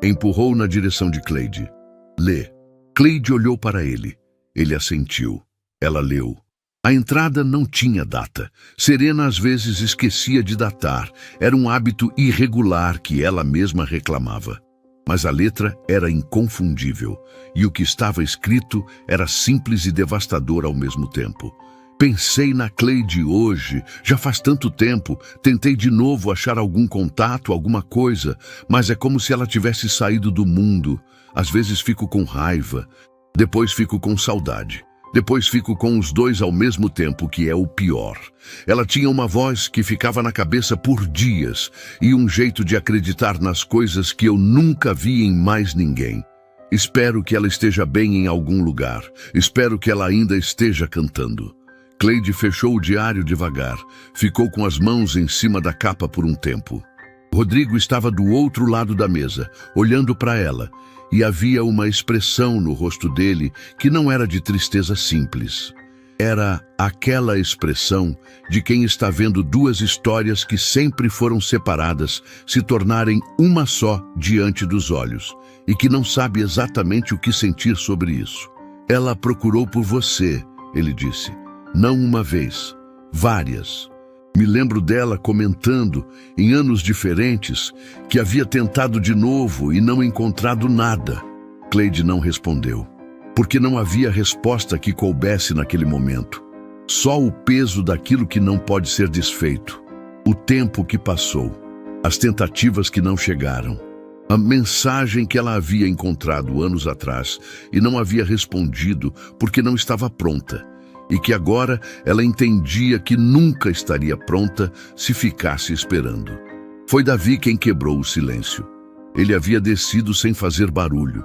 Empurrou na direção de Cleide. Lê. Cleide olhou para ele. Ele assentiu. Ela leu. A entrada não tinha data. Serena às vezes esquecia de datar. Era um hábito irregular que ela mesma reclamava. Mas a letra era inconfundível, e o que estava escrito era simples e devastador ao mesmo tempo. Pensei na Cleide hoje, já faz tanto tempo, tentei de novo achar algum contato, alguma coisa, mas é como se ela tivesse saído do mundo. Às vezes fico com raiva, depois fico com saudade. Depois fico com os dois ao mesmo tempo, que é o pior. Ela tinha uma voz que ficava na cabeça por dias e um jeito de acreditar nas coisas que eu nunca vi em mais ninguém. Espero que ela esteja bem em algum lugar. Espero que ela ainda esteja cantando. Cleide fechou o diário devagar. Ficou com as mãos em cima da capa por um tempo. Rodrigo estava do outro lado da mesa, olhando para ela. E havia uma expressão no rosto dele que não era de tristeza simples. Era aquela expressão de quem está vendo duas histórias que sempre foram separadas se tornarem uma só diante dos olhos e que não sabe exatamente o que sentir sobre isso. Ela procurou por você, ele disse. Não uma vez, várias. Me lembro dela comentando, em anos diferentes, que havia tentado de novo e não encontrado nada. Cleide não respondeu, porque não havia resposta que coubesse naquele momento. Só o peso daquilo que não pode ser desfeito. O tempo que passou, as tentativas que não chegaram, a mensagem que ela havia encontrado anos atrás e não havia respondido porque não estava pronta. E que agora ela entendia que nunca estaria pronta se ficasse esperando. Foi Davi quem quebrou o silêncio. Ele havia descido sem fazer barulho,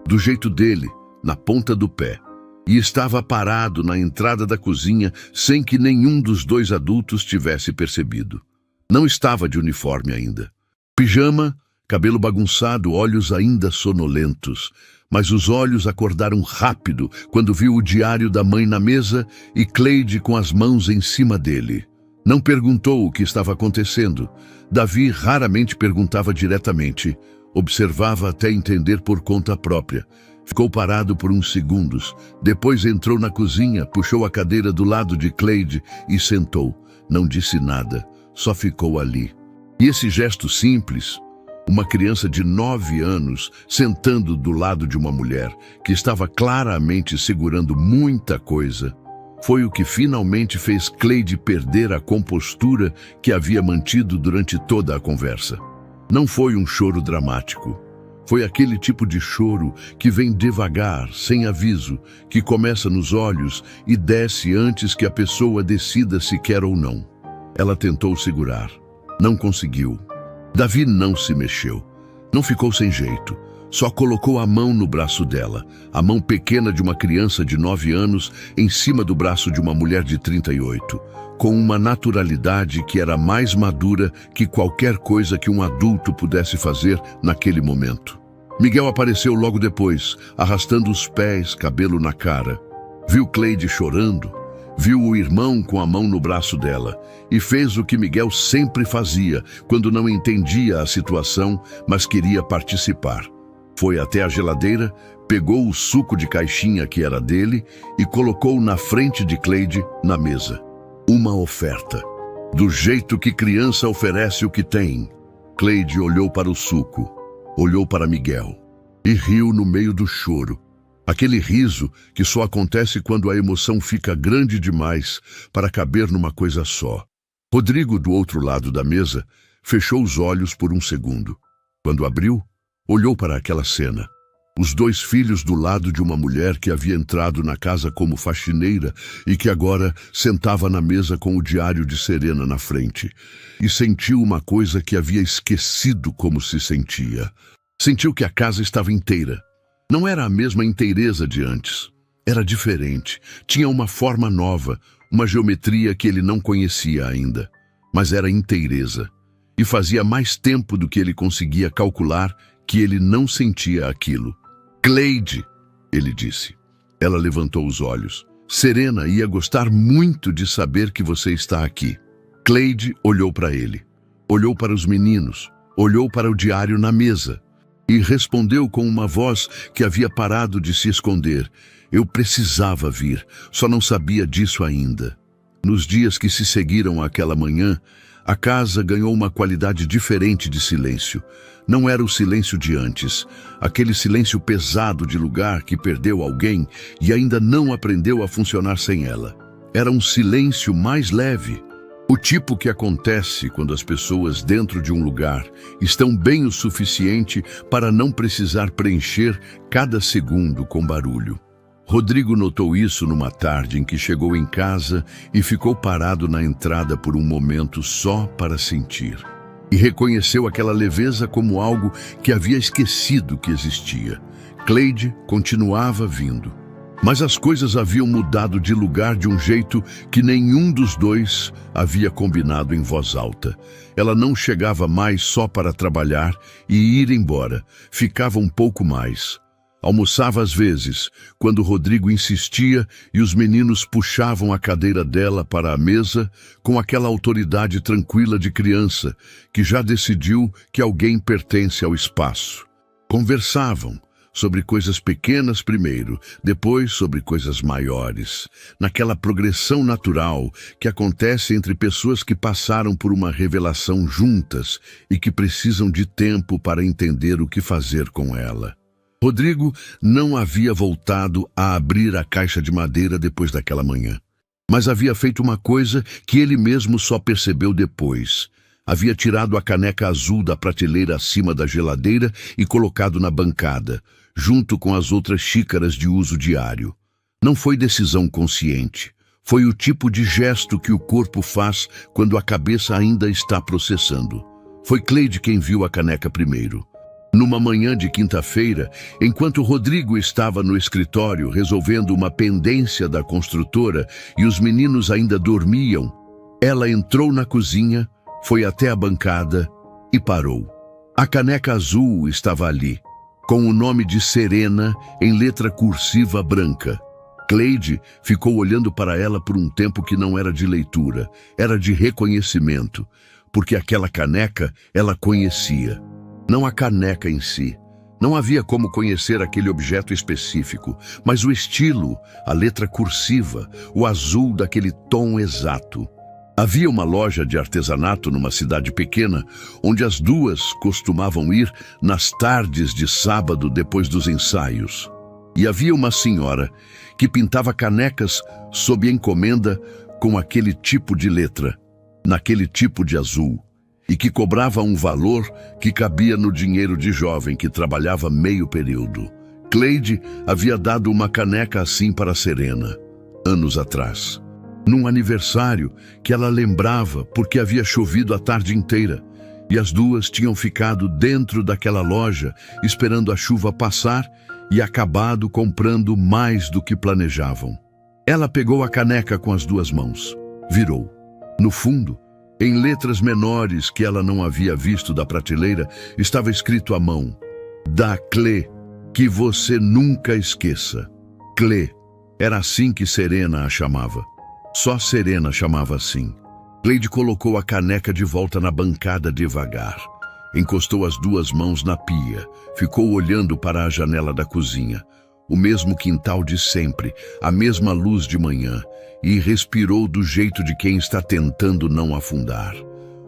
do jeito dele, na ponta do pé, e estava parado na entrada da cozinha sem que nenhum dos dois adultos tivesse percebido. Não estava de uniforme ainda. Pijama, cabelo bagunçado, olhos ainda sonolentos. Mas os olhos acordaram rápido quando viu o diário da mãe na mesa e Cleide com as mãos em cima dele. Não perguntou o que estava acontecendo. Davi raramente perguntava diretamente. Observava até entender por conta própria. Ficou parado por uns segundos. Depois entrou na cozinha, puxou a cadeira do lado de Cleide e sentou. Não disse nada, só ficou ali. E esse gesto simples, uma criança de 9 anos sentando do lado de uma mulher que estava claramente segurando muita coisa, foi o que finalmente fez Cleide perder a compostura que havia mantido durante toda a conversa. Não foi um choro dramático. Foi aquele tipo de choro que vem devagar, sem aviso, que começa nos olhos e desce antes que a pessoa decida se quer ou não. Ela tentou segurar. Não conseguiu. Davi não se mexeu. Não ficou sem jeito. Só colocou a mão no braço dela, a mão pequena de uma criança de 9 anos em cima do braço de uma mulher de 38, com uma naturalidade que era mais madura que qualquer coisa que um adulto pudesse fazer naquele momento. Miguel apareceu logo depois, arrastando os pés, cabelo na cara. Viu Cleide chorando, viu o irmão com a mão no braço dela e fez o que Miguel sempre fazia quando não entendia a situação, mas queria participar. Foi até a geladeira, pegou o suco de caixinha que era dele e colocou na frente de Cleide na mesa. Uma oferta. Do jeito que criança oferece o que tem. Cleide olhou para o suco, olhou para Miguel e riu no meio do choro. Aquele riso que só acontece quando a emoção fica grande demais para caber numa coisa só. Rodrigo, do outro lado da mesa, fechou os olhos por um segundo. Quando abriu, olhou para aquela cena. Os 2 filhos do lado de uma mulher que havia entrado na casa como faxineira e que agora sentava na mesa com o diário de Serena na frente. E sentiu uma coisa que havia esquecido como se sentia. Sentiu que a casa estava inteira. Não era a mesma inteireza de antes. Era diferente. Tinha uma forma nova, uma geometria que ele não conhecia ainda. Mas era inteireza. E fazia mais tempo do que ele conseguia calcular que ele não sentia aquilo. Cleide, ele disse. Ela levantou os olhos. Serena ia gostar muito de saber que você está aqui. Cleide olhou para ele. Olhou para os meninos. Olhou para o diário na mesa. E respondeu com uma voz que havia parado de se esconder. Eu precisava vir, só não sabia disso ainda. Nos dias que se seguiram àquela manhã, a casa ganhou uma qualidade diferente de silêncio. Não era o silêncio de antes, aquele silêncio pesado de lugar que perdeu alguém e ainda não aprendeu a funcionar sem ela. Era um silêncio mais leve, o tipo que acontece quando as pessoas dentro de um lugar estão bem o suficiente para não precisar preencher cada segundo com barulho. Rodrigo notou isso numa tarde em que chegou em casa e ficou parado na entrada por um momento só para sentir. E reconheceu aquela leveza como algo que havia esquecido que existia. Cleide continuava vindo. Mas as coisas haviam mudado de lugar de um jeito que nenhum dos 2 havia combinado em voz alta. Ela não chegava mais só para trabalhar e ir embora. Ficava um pouco mais. Almoçava às vezes, quando Rodrigo insistia e os meninos puxavam a cadeira dela para a mesa com aquela autoridade tranquila de criança que já decidiu que alguém pertence ao espaço. Conversavam sobre coisas pequenas primeiro, depois sobre coisas maiores, naquela progressão natural que acontece entre pessoas que passaram por uma revelação juntas e que precisam de tempo para entender o que fazer com ela. Rodrigo não havia voltado a abrir a caixa de madeira depois daquela manhã, mas havia feito uma coisa que ele mesmo só percebeu depois. Havia tirado a caneca azul da prateleira acima da geladeira e colocado na bancada, junto com as outras xícaras de uso diário. Não foi decisão consciente. Foi o tipo de gesto que o corpo faz quando a cabeça ainda está processando. Foi Cleide quem viu a caneca primeiro. Numa manhã de quinta-feira, enquanto Rodrigo estava no escritório resolvendo uma pendência da construtora e os meninos ainda dormiam, ela entrou na cozinha, foi até a bancada e parou. A caneca azul estava ali, com o nome de Serena em letra cursiva branca. Cleide ficou olhando para ela por um tempo que não era de leitura, era de reconhecimento, porque aquela caneca ela conhecia. Não a caneca em si. Não havia como conhecer aquele objeto específico, mas o estilo, a letra cursiva, o azul daquele tom exato. Havia uma loja de artesanato numa cidade pequena, onde as duas costumavam ir nas tardes de sábado depois dos ensaios. E havia uma senhora que pintava canecas sob encomenda com aquele tipo de letra, naquele tipo de azul, e que cobrava um valor que cabia no dinheiro de jovem que trabalhava meio período. Cleide havia dado uma caneca assim para Serena, anos atrás, num aniversário que ela lembrava porque havia chovido a tarde inteira, e as duas tinham ficado dentro daquela loja esperando a chuva passar e acabado comprando mais do que planejavam. Ela pegou a caneca com as duas mãos, virou. No fundo, em letras menores que ela não havia visto da prateleira, estava escrito à mão: da Clé, que você nunca esqueça. Clé, era assim que Serena a chamava. Só Serena chamava assim. Cleide colocou a caneca de volta na bancada devagar. Encostou as duas mãos na pia, ficou olhando para a janela da cozinha. O mesmo quintal de sempre, a mesma luz de manhã, e respirou do jeito de quem está tentando não afundar.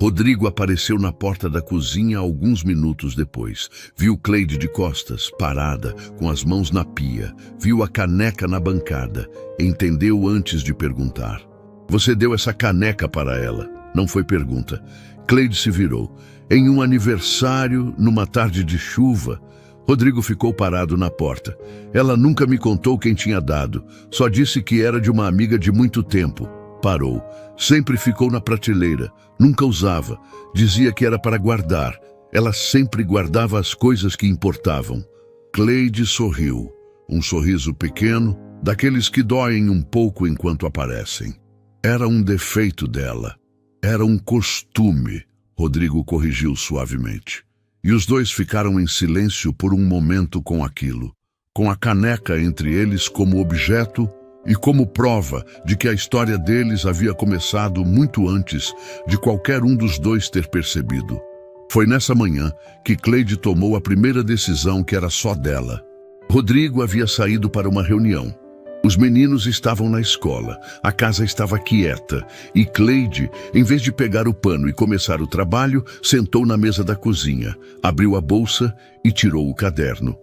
Rodrigo apareceu na porta da cozinha alguns minutos depois. Viu Cleide de costas, parada, com as mãos na pia. Viu a caneca na bancada. Entendeu antes de perguntar. Você deu essa caneca para ela? Não foi pergunta. Cleide se virou. Em um aniversário, numa tarde de chuva. Rodrigo ficou parado na porta. Ela nunca me contou quem tinha dado. Só disse que era de uma amiga de muito tempo. Parou. Sempre ficou na prateleira. Nunca usava. Dizia que era para guardar. Ela sempre guardava as coisas que importavam. Cleide sorriu. Um sorriso pequeno, daqueles que doem um pouco enquanto aparecem. Era um defeito dela. Era um costume, Rodrigo corrigiu suavemente. E os dois ficaram em silêncio por um momento com aquilo, com a caneca entre eles como objeto e como prova de que a história deles havia começado muito antes de qualquer um dos dois ter percebido. Foi nessa manhã que Cleide tomou a primeira decisão que era só dela. Rodrigo havia saído para uma reunião. Os meninos estavam na escola, a casa estava quieta, e Cleide, em vez de pegar o pano e começar o trabalho, sentou na mesa da cozinha, abriu a bolsa e tirou o caderno.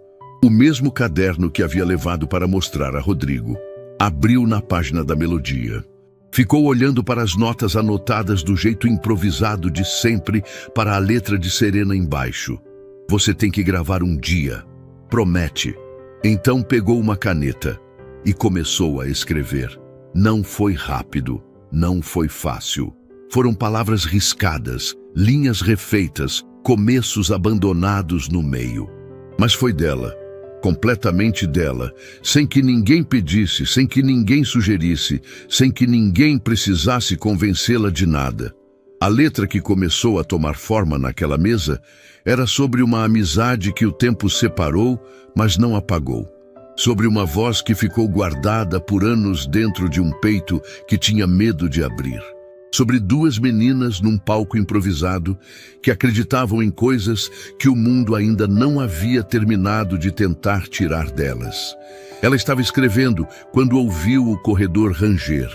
O mesmo caderno que havia levado para mostrar a Rodrigo. Abriu na página da melodia. Ficou olhando para as notas anotadas do jeito improvisado de sempre para a letra de Serena embaixo. Você tem que gravar um dia. Promete. Então pegou uma caneta e começou a escrever. Não foi rápido, não foi fácil. Foram palavras riscadas, linhas refeitas, começos abandonados no meio. Mas foi dela, completamente dela, sem que ninguém pedisse, sem que ninguém sugerisse, sem que ninguém precisasse convencê-la de nada. A letra que começou a tomar forma naquela mesa era sobre uma amizade que o tempo separou, mas não apagou. Sobre uma voz que ficou guardada por anos dentro de um peito que tinha medo de abrir. Sobre duas meninas num palco improvisado que acreditavam em coisas que o mundo ainda não havia terminado de tentar tirar delas. Ela estava escrevendo quando ouviu o corredor ranger.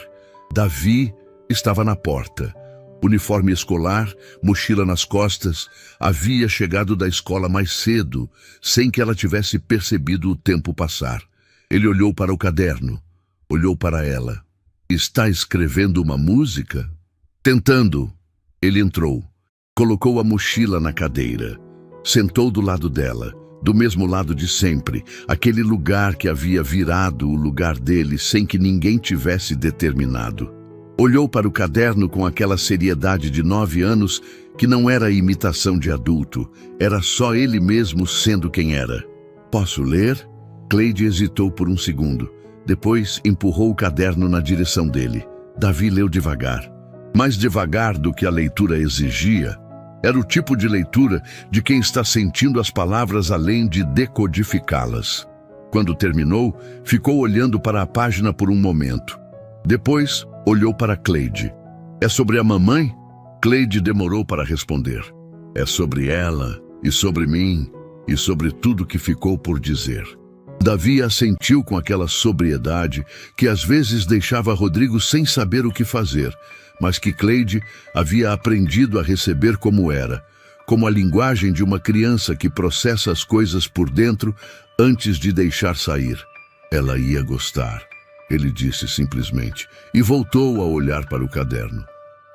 Davi estava na porta. Uniforme escolar, mochila nas costas, havia chegado da escola mais cedo, sem que ela tivesse percebido o tempo passar. Ele olhou para o caderno, olhou para ela. Está escrevendo uma música? Tentando. Ele entrou, colocou a mochila na cadeira, sentou do lado dela, do mesmo lado de sempre, aquele lugar que havia virado o lugar dele sem que ninguém tivesse determinado. Olhou para o caderno com aquela seriedade de 9 anos que não era imitação de adulto, era só ele mesmo sendo quem era. Posso ler? Cleide hesitou por um segundo. Depois empurrou o caderno na direção dele. Davi leu devagar. Mais devagar do que a leitura exigia. Era o tipo de leitura de quem está sentindo as palavras além de decodificá-las. Quando terminou, ficou olhando para a página por um momento. Depois, olhou para Cleide. É sobre a mamãe? Cleide demorou para responder. É sobre ela, e sobre mim, e sobre tudo que ficou por dizer. Davi assentiu com aquela sobriedade que às vezes deixava Rodrigo sem saber o que fazer, mas que Cleide havia aprendido a receber como era, como a linguagem de uma criança que processa as coisas por dentro antes de deixar sair. Ela ia gostar, ele disse simplesmente, e voltou a olhar para o caderno.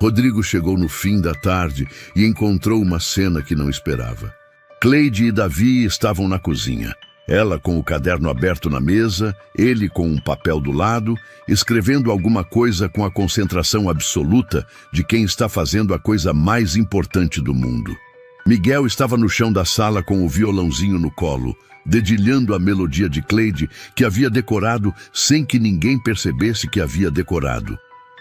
Rodrigo chegou no fim da tarde e encontrou uma cena que não esperava. Cleide e Davi estavam na cozinha. Ela com o caderno aberto na mesa, ele com um papel do lado, escrevendo alguma coisa com a concentração absoluta de quem está fazendo a coisa mais importante do mundo. Miguel estava no chão da sala com o violãozinho no colo, dedilhando a melodia de Cleide, que havia decorado sem que ninguém percebesse que havia decorado.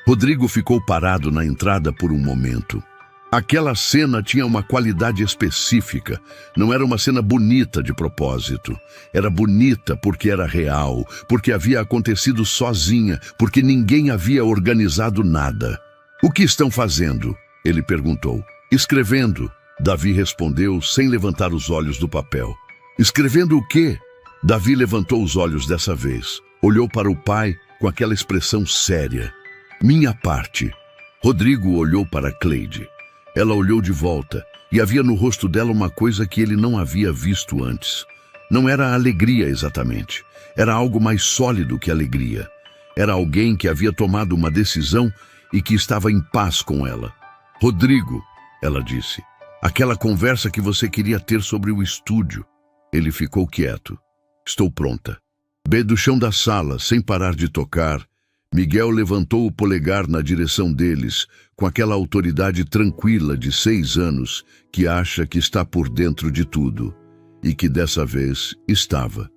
Rodrigo ficou parado na entrada por um momento. Aquela cena tinha uma qualidade específica. Não era uma cena bonita de propósito. Era bonita porque era real, porque havia acontecido sozinha, porque ninguém havia organizado nada. O que estão fazendo? Ele perguntou. Escrevendo. Davi respondeu sem levantar os olhos do papel. Escrevendo o quê? Davi levantou os olhos dessa vez. Olhou para o pai com aquela expressão séria. Minha parte. Rodrigo olhou para Cleide. Ela olhou de volta e havia no rosto dela uma coisa que ele não havia visto antes. Não era alegria exatamente. Era algo mais sólido que alegria. Era alguém que havia tomado uma decisão e que estava em paz com ela. Rodrigo, ela disse, aquela conversa que você queria ter sobre o estúdio. Ele ficou quieto. Estou pronta. Do chão da sala, sem parar de tocar, Miguel levantou o polegar na direção deles, com aquela autoridade tranquila de 6 anos que acha que está por dentro de tudo, e que dessa vez estava.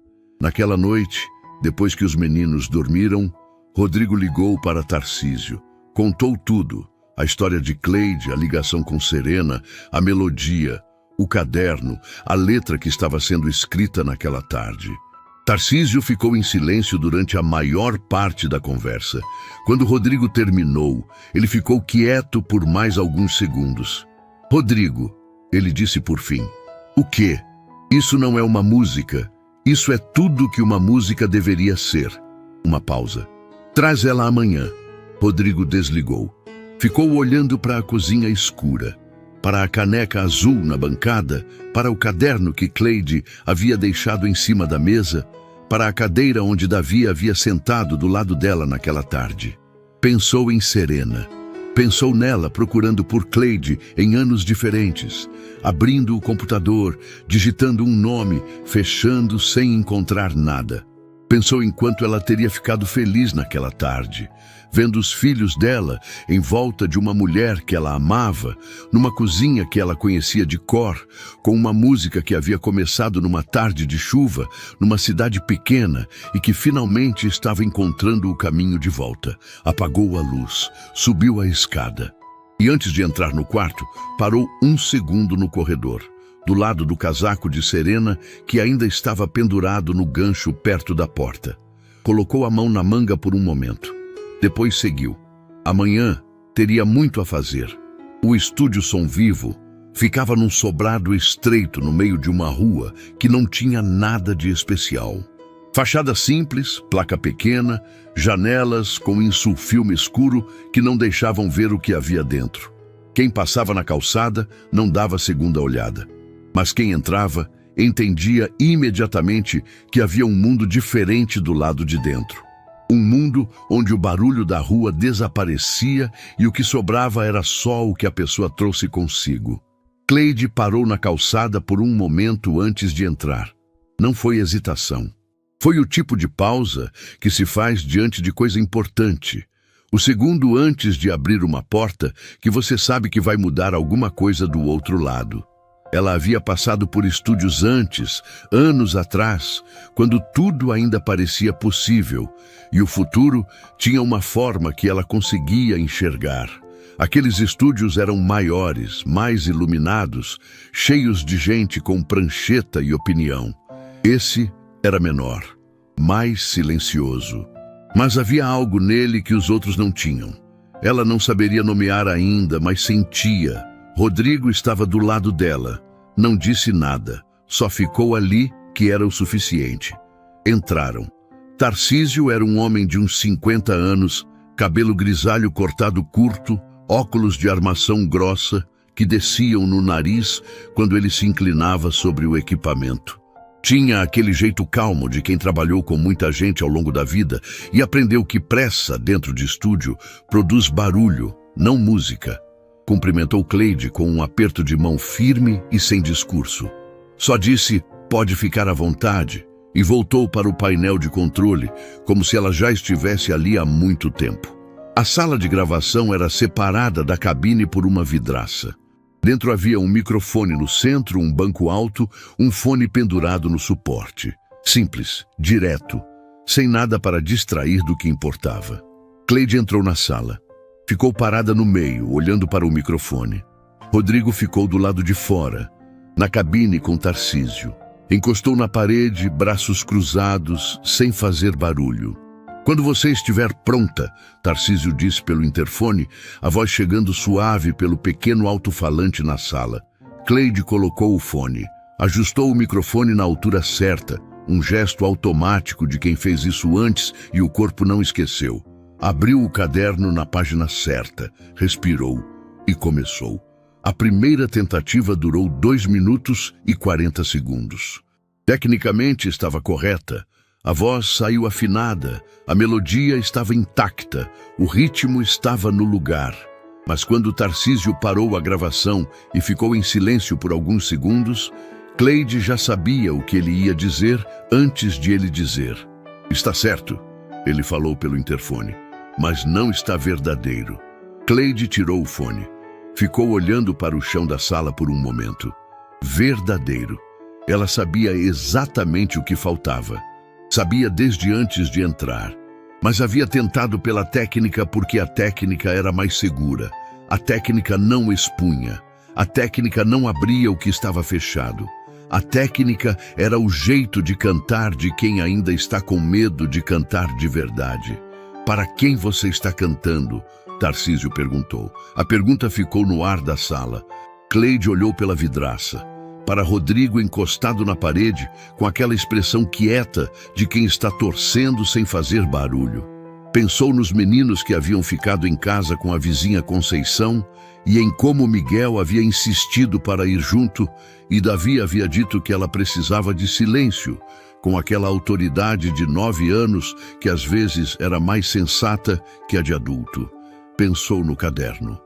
Naquela noite, depois que os meninos dormiram, Rodrigo ligou para Tarcísio, contou tudo, a história de Cleide, a ligação com Serena, a melodia, o caderno, a letra que estava sendo escrita naquela tarde. Tarcísio ficou em silêncio durante a maior parte da conversa. Quando Rodrigo terminou, ele ficou quieto por mais alguns segundos. Rodrigo, ele disse por fim. O quê? Isso não é uma música. Isso é tudo que uma música deveria ser. Uma pausa. Traz ela amanhã. Rodrigo desligou. Ficou olhando para a cozinha escura, para a caneca azul na bancada, para o caderno que Cleide havia deixado em cima da mesa, para a cadeira onde Davi havia sentado do lado dela naquela tarde. Pensou em Serena. Pensou nela procurando por Cleide em anos diferentes, abrindo o computador, digitando um nome, fechando sem encontrar nada. Pensou em quanto ela teria ficado feliz naquela tarde, vendo os filhos dela em volta de uma mulher que ela amava, numa cozinha que ela conhecia de cor, com uma música que havia começado numa tarde de chuva, numa cidade pequena e que finalmente estava encontrando o caminho de volta. Apagou a luz, subiu a escada e antes de entrar no quarto, parou um segundo no corredor, do lado do casaco de Serena que ainda estava pendurado no gancho perto da porta. Colocou a mão na manga por um momento. Depois seguiu. Amanhã teria muito a fazer. O estúdio Som Vivo ficava num sobrado estreito no meio de uma rua que não tinha nada de especial. Fachada simples, placa pequena, janelas com insulfilme escuro que não deixavam ver o que havia dentro. Quem passava na calçada não dava segunda olhada. Mas quem entrava entendia imediatamente que havia um mundo diferente do lado de dentro. Um mundo onde o barulho da rua desaparecia e o que sobrava era só o que a pessoa trouxe consigo. Cleide parou na calçada por um momento antes de entrar. Não foi hesitação. Foi o tipo de pausa que se faz diante de coisa importante. O segundo antes de abrir uma porta que você sabe que vai mudar alguma coisa do outro lado. Ela havia passado por estúdios antes, anos atrás, quando tudo ainda parecia possível, e o futuro tinha uma forma que ela conseguia enxergar. Aqueles estúdios eram maiores, mais iluminados, cheios de gente com prancheta e opinião. Esse era menor, mais silencioso. Mas havia algo nele que os outros não tinham. Ela não saberia nomear ainda, mas sentia. Rodrigo estava do lado dela. Não disse nada, só ficou ali, que era o suficiente. Entraram. Tarcísio era um homem de uns 50 anos, cabelo grisalho cortado curto, óculos de armação grossa que desciam no nariz quando ele se inclinava sobre o equipamento. Tinha aquele jeito calmo de quem trabalhou com muita gente ao longo da vida e aprendeu que pressa dentro de estúdio produz barulho, não música. Cumprimentou Cleide com um aperto de mão firme e sem discurso. Só disse, pode ficar à vontade, e voltou para o painel de controle, como se ela já estivesse ali há muito tempo. A sala de gravação era separada da cabine por uma vidraça. Dentro havia um microfone no centro, um banco alto, um fone pendurado no suporte. Simples, direto, sem nada para distrair do que importava. Cleide entrou na sala. Ficou parada no meio, olhando para o microfone. Rodrigo ficou do lado de fora, na cabine com Tarcísio. Encostou na parede, braços cruzados, sem fazer barulho. Quando você estiver pronta, Tarcísio disse pelo interfone, a voz chegando suave pelo pequeno alto-falante na sala. Cleide colocou o fone, ajustou o microfone na altura certa, um gesto automático de quem fez isso antes e o corpo não esqueceu. Abriu o caderno na página certa, respirou e começou. A primeira tentativa durou 2 minutos e 40 segundos. Tecnicamente estava correta. A voz saiu afinada, a melodia estava intacta, o ritmo estava no lugar. Mas quando Tarcísio parou a gravação e ficou em silêncio por alguns segundos, Cleide já sabia o que ele ia dizer antes de ele dizer. Está certo, ele falou pelo interfone, mas não está verdadeiro. Cleide tirou o fone. Ficou olhando para o chão da sala por um momento. Verdadeiro. Ela sabia exatamente o que faltava. Sabia desde antes de entrar, mas havia tentado pela técnica porque a técnica era mais segura. A técnica não expunha. A técnica não abria o que estava fechado. A técnica era o jeito de cantar de quem ainda está com medo de cantar de verdade. Para quem você está cantando? Tarcísio perguntou. A pergunta ficou no ar da sala. Cleide olhou pela vidraça. Para Rodrigo encostado na parede, com aquela expressão quieta de quem está torcendo sem fazer barulho. Pensou nos meninos que haviam ficado em casa com a vizinha Conceição e em como Miguel havia insistido para ir junto e Davi havia dito que ela precisava de silêncio, com aquela autoridade de 9 anos que às vezes era mais sensata que a de adulto. Pensou no caderno.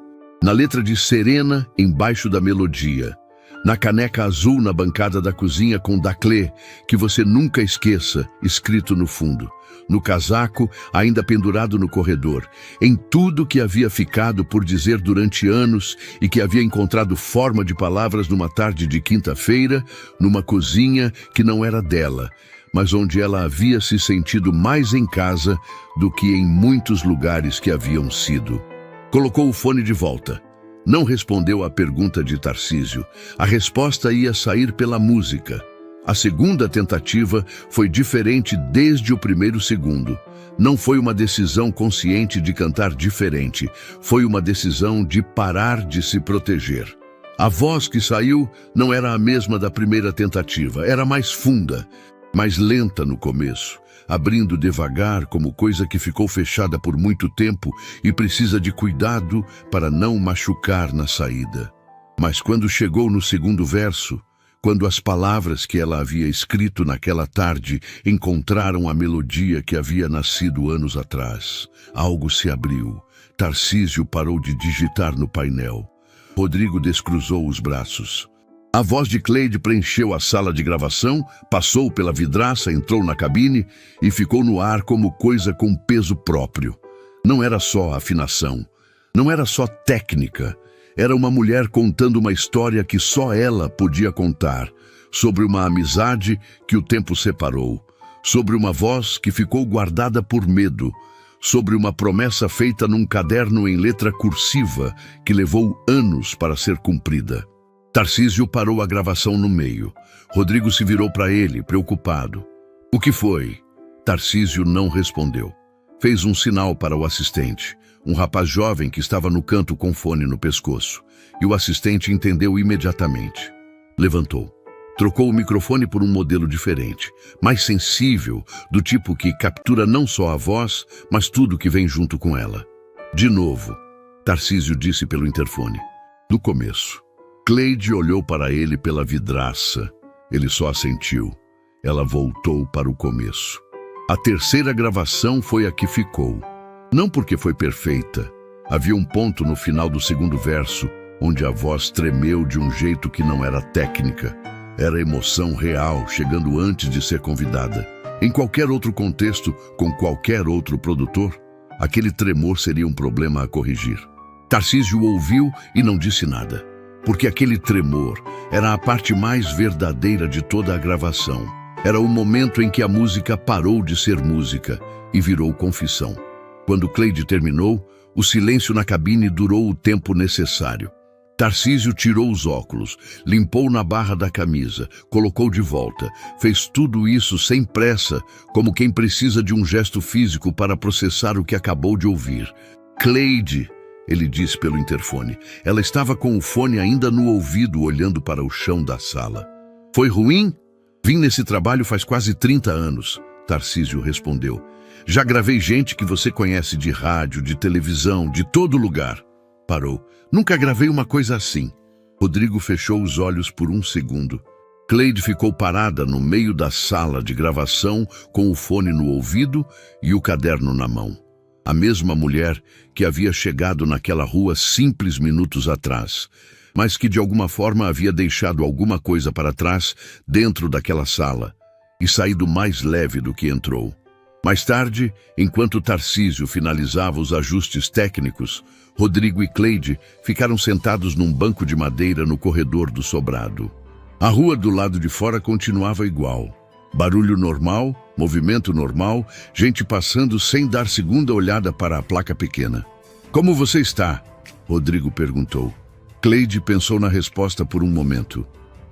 Na letra de Serena, embaixo da melodia. Na caneca azul na bancada da cozinha com Daclé, que você nunca esqueça, escrito no fundo. No casaco, ainda pendurado no corredor. Em tudo que havia ficado por dizer durante anos e que havia encontrado forma de palavras numa tarde de quinta-feira, numa cozinha que não era dela, mas onde ela havia se sentido mais em casa do que em muitos lugares que haviam sido. Colocou o fone de volta. Não respondeu à pergunta de Tarcísio. A resposta ia sair pela música. A segunda tentativa foi diferente desde o primeiro segundo. Não foi uma decisão consciente de cantar diferente. Foi uma decisão de parar de se proteger. A voz que saiu não era a mesma da primeira tentativa. Era mais funda, mais lenta no começo, abrindo devagar como coisa que ficou fechada por muito tempo e precisa de cuidado para não machucar na saída. Mas quando chegou no segundo verso, quando as palavras que ela havia escrito naquela tarde encontraram a melodia que havia nascido anos atrás, algo se abriu. Tarcísio parou de digitar no painel. Rodrigo descruzou os braços. A voz de Cleide preencheu a sala de gravação, passou pela vidraça, entrou na cabine e ficou no ar como coisa com peso próprio. Não era só afinação, não era só técnica. Era uma mulher contando uma história que só ela podia contar, sobre uma amizade que o tempo separou, sobre uma voz que ficou guardada por medo, sobre uma promessa feita num caderno em letra cursiva que levou anos para ser cumprida. Tarcísio parou a gravação no meio. Rodrigo se virou para ele, preocupado. "O que foi?" Tarcísio não respondeu. Fez um sinal para o assistente, um rapaz jovem que estava no canto com fone no pescoço, e o assistente entendeu imediatamente. Levantou. Trocou o microfone por um modelo diferente, mais sensível, do tipo que captura não só a voz, mas tudo que vem junto com ela. De novo, Tarcísio disse pelo interfone. "Do começo." Cleide olhou para ele pela vidraça. Ele só assentiu. Ela voltou para o começo. A terceira gravação foi a que ficou. Não porque foi perfeita. Havia um ponto no final do segundo verso, onde a voz tremeu de um jeito que não era técnica. Era emoção real, chegando antes de ser convidada. Em qualquer outro contexto, com qualquer outro produtor, aquele tremor seria um problema a corrigir. Tarcísio ouviu e não disse nada, porque aquele tremor era a parte mais verdadeira de toda a gravação. Era o momento em que a música parou de ser música e virou confissão. Quando Cleide terminou, o silêncio na cabine durou o tempo necessário. Tarcísio tirou os óculos, limpou na barra da camisa, colocou de volta. Fez tudo isso sem pressa, como quem precisa de um gesto físico para processar o que acabou de ouvir. "Cleide", ele disse pelo interfone. Ela estava com o fone ainda no ouvido, olhando para o chão da sala. "Foi ruim? Vim nesse trabalho faz quase 30 anos, Tarcísio respondeu. "Já gravei gente que você conhece de rádio, de televisão, de todo lugar." Parou. "Nunca gravei uma coisa assim." Rodrigo fechou os olhos por um segundo. Cleide ficou parada no meio da sala de gravação, com o fone no ouvido e o caderno na mão. A mesma mulher que havia chegado naquela rua simples minutos atrás, mas que de alguma forma havia deixado alguma coisa para trás dentro daquela sala e saído mais leve do que entrou. Mais tarde, enquanto Tarcísio finalizava os ajustes técnicos, Rodrigo e Cleide ficaram sentados num banco de madeira no corredor do sobrado. A rua do lado de fora continuava igual. Barulho normal, movimento normal, gente passando sem dar segunda olhada para a placa pequena. "Como você está?" Rodrigo perguntou. Cleide pensou na resposta por um momento.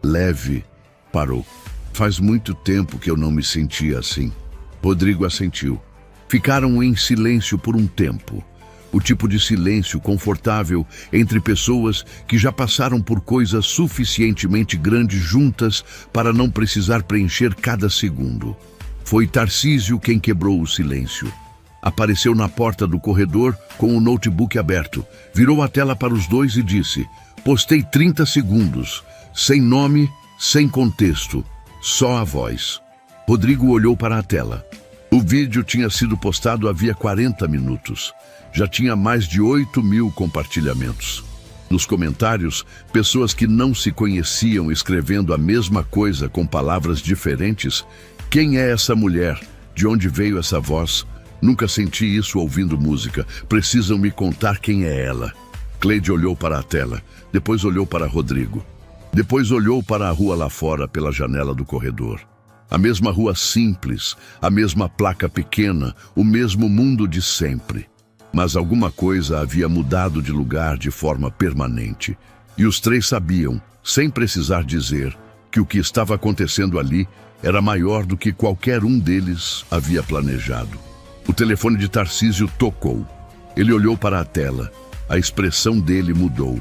Leve. Parou. "Faz muito tempo que eu não me sentia assim." Rodrigo assentiu. Ficaram em silêncio por um tempo. O tipo de silêncio confortável entre pessoas que já passaram por coisas suficientemente grandes juntas para não precisar preencher cada segundo. Foi Tarcísio quem quebrou o silêncio. Apareceu na porta do corredor com o notebook aberto, virou a tela para os dois e disse: "Postei 30 segundos, sem nome, sem contexto, só a voz." Rodrigo olhou para a tela. O vídeo tinha sido postado havia 40 minutos. Já tinha mais de 8.000 compartilhamentos. Nos comentários, pessoas que não se conheciam escrevendo a mesma coisa com palavras diferentes. "Quem é essa mulher? De onde veio essa voz? Nunca senti isso ouvindo música. Precisam me contar quem é ela." Cleide olhou para a tela, depois olhou para Rodrigo. Depois olhou para a rua lá fora pela janela do corredor. A mesma rua simples, a mesma placa pequena, o mesmo mundo de sempre. Mas alguma coisa havia mudado de lugar de forma permanente. E os três sabiam, sem precisar dizer, que o que estava acontecendo ali era maior do que qualquer um deles havia planejado. O telefone de Tarcísio tocou. Ele olhou para a tela. A expressão dele mudou.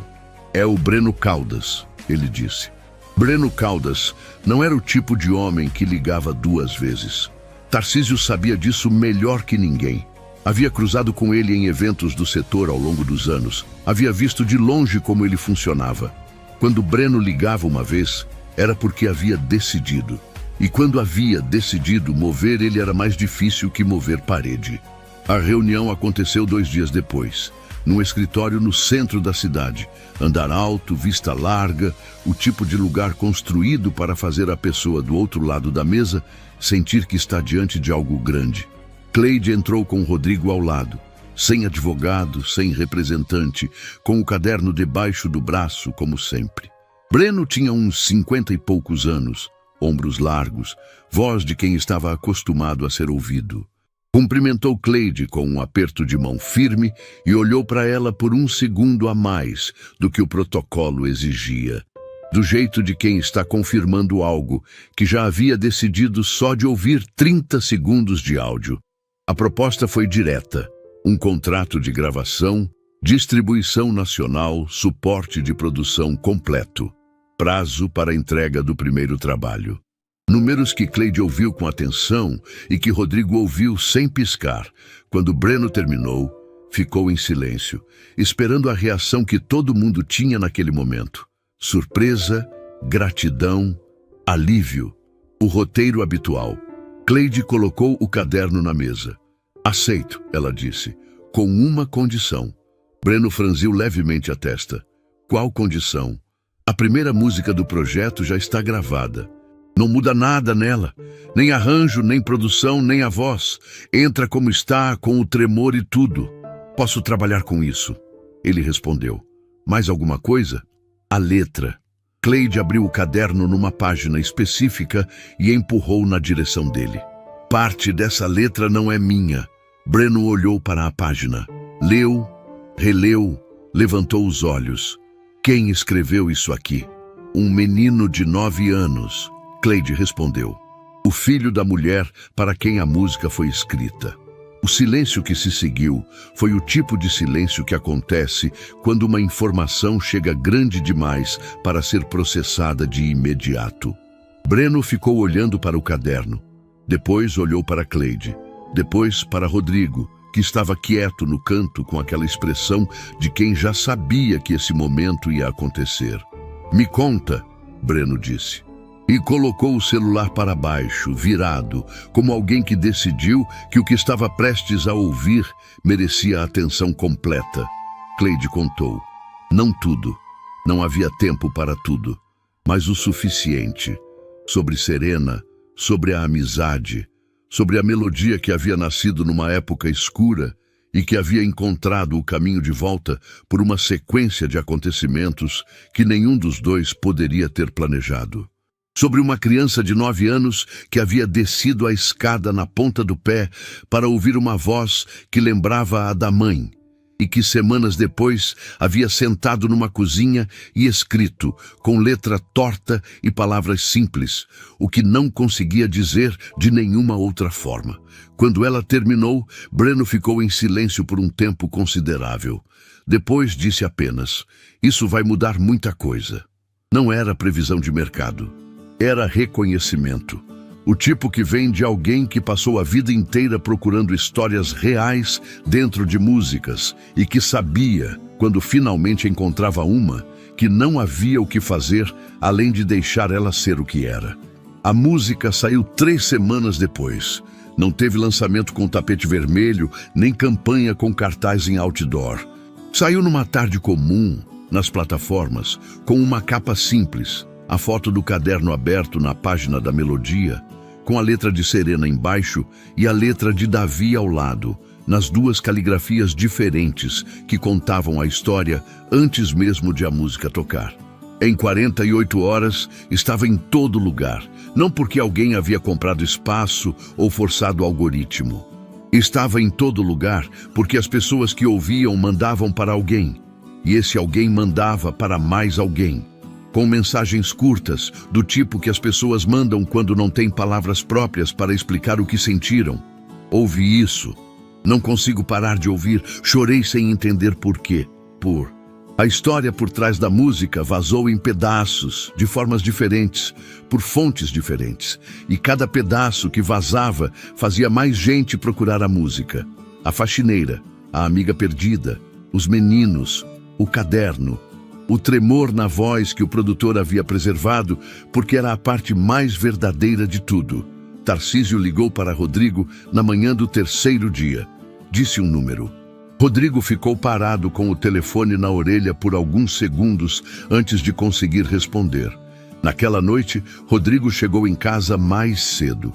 "É o Breno Caldas", ele disse. Breno Caldas não era o tipo de homem que ligava 2 vezes. Tarcísio sabia disso melhor que ninguém. Havia cruzado com ele em eventos do setor ao longo dos anos. Havia visto de longe como ele funcionava. Quando Breno ligava uma vez, era porque havia decidido. E quando havia decidido, mover ele era mais difícil que mover parede. A reunião aconteceu 2 dias depois, num escritório no centro da cidade. Andar alto, vista larga, o tipo de lugar construído para fazer a pessoa do outro lado da mesa sentir que está diante de algo grande. Cleide entrou com Rodrigo ao lado, sem advogado, sem representante, com o caderno debaixo do braço, como sempre. Breno tinha uns 50 e poucos anos, ombros largos, voz de quem estava acostumado a ser ouvido. Cumprimentou Cleide com um aperto de mão firme e olhou para ela por um segundo a mais do que o protocolo exigia. Do jeito de quem está confirmando algo que já havia decidido só de ouvir 30 segundos de áudio. A proposta foi direta: um contrato de gravação, distribuição nacional, suporte de produção completo. Prazo para a entrega do primeiro trabalho. Números que Cleide ouviu com atenção e que Rodrigo ouviu sem piscar. Quando Breno terminou, ficou em silêncio, esperando a reação que todo mundo tinha naquele momento. Surpresa, gratidão, alívio. O roteiro habitual. Cleide colocou o caderno na mesa. Aceito, ela disse, com uma condição. Breno franziu levemente a testa. Qual condição? A primeira música do projeto já está gravada. Não muda nada nela, nem arranjo, nem produção, nem a voz. Entra como está, com o tremor e tudo. Posso trabalhar com isso. Ele respondeu. Mais alguma coisa? A letra. Cleide abriu o caderno numa página específica e empurrou na direção dele. Parte dessa letra não é minha. Breno olhou para a página. Leu, releu, levantou os olhos. Quem escreveu isso aqui? Um menino de 9 anos. Cleide respondeu. O filho da mulher para quem a música foi escrita. O silêncio que se seguiu foi o tipo de silêncio que acontece quando uma informação chega grande demais para ser processada de imediato. Breno ficou olhando para o caderno. Depois olhou para Cleide. Depois para Rodrigo, que estava quieto no canto com aquela expressão de quem já sabia que esse momento ia acontecer. Me conta, Breno disse. E colocou o celular para baixo, virado, como alguém que decidiu que o que estava prestes a ouvir merecia atenção completa. Cleide contou. Não tudo. Não havia tempo para tudo. Mas o suficiente. Sobre Serena, sobre a amizade, sobre a melodia que havia nascido numa época escura e que havia encontrado o caminho de volta por uma sequência de acontecimentos que nenhum dos dois poderia ter planejado. Sobre uma criança de 9 anos que havia descido a escada na ponta do pé para ouvir uma voz que lembrava a da mãe e que semanas depois havia sentado numa cozinha e escrito, com letra torta e palavras simples, o que não conseguia dizer de nenhuma outra forma. Quando ela terminou, Breno ficou em silêncio por um tempo considerável. Depois disse apenas, isso vai mudar muita coisa. Não era previsão de mercado. Era reconhecimento. O tipo que vem de alguém que passou a vida inteira procurando histórias reais dentro de músicas e que sabia, quando finalmente encontrava uma, que não havia o que fazer além de deixar ela ser o que era. A música saiu 3 semanas depois. Não teve lançamento com tapete vermelho, nem campanha com cartaz em outdoor. Saiu numa tarde comum, nas plataformas, com uma capa simples. A foto do caderno aberto na página da melodia, com a letra de Serena embaixo e a letra de Davi ao lado, nas 2 caligrafias diferentes que contavam a história antes mesmo de a música tocar. Em 48 horas, estava em todo lugar, não porque alguém havia comprado espaço ou forçado o algoritmo. Estava em todo lugar porque as pessoas que ouviam mandavam para alguém, e esse alguém mandava para mais alguém. Com mensagens curtas, do tipo que as pessoas mandam quando não têm palavras próprias para explicar o que sentiram. Ouvi isso. Não consigo parar de ouvir, chorei sem entender por quê. A história por trás da música vazou em pedaços, de formas diferentes, por fontes diferentes. E cada pedaço que vazava fazia mais gente procurar a música. A faxineira, a amiga perdida, os meninos, o caderno. O tremor na voz que o produtor havia preservado, porque era a parte mais verdadeira de tudo. Tarcísio ligou para Rodrigo na manhã do 3º dia. Disse um número. Rodrigo ficou parado com o telefone na orelha por alguns segundos antes de conseguir responder. Naquela noite, Rodrigo chegou em casa mais cedo.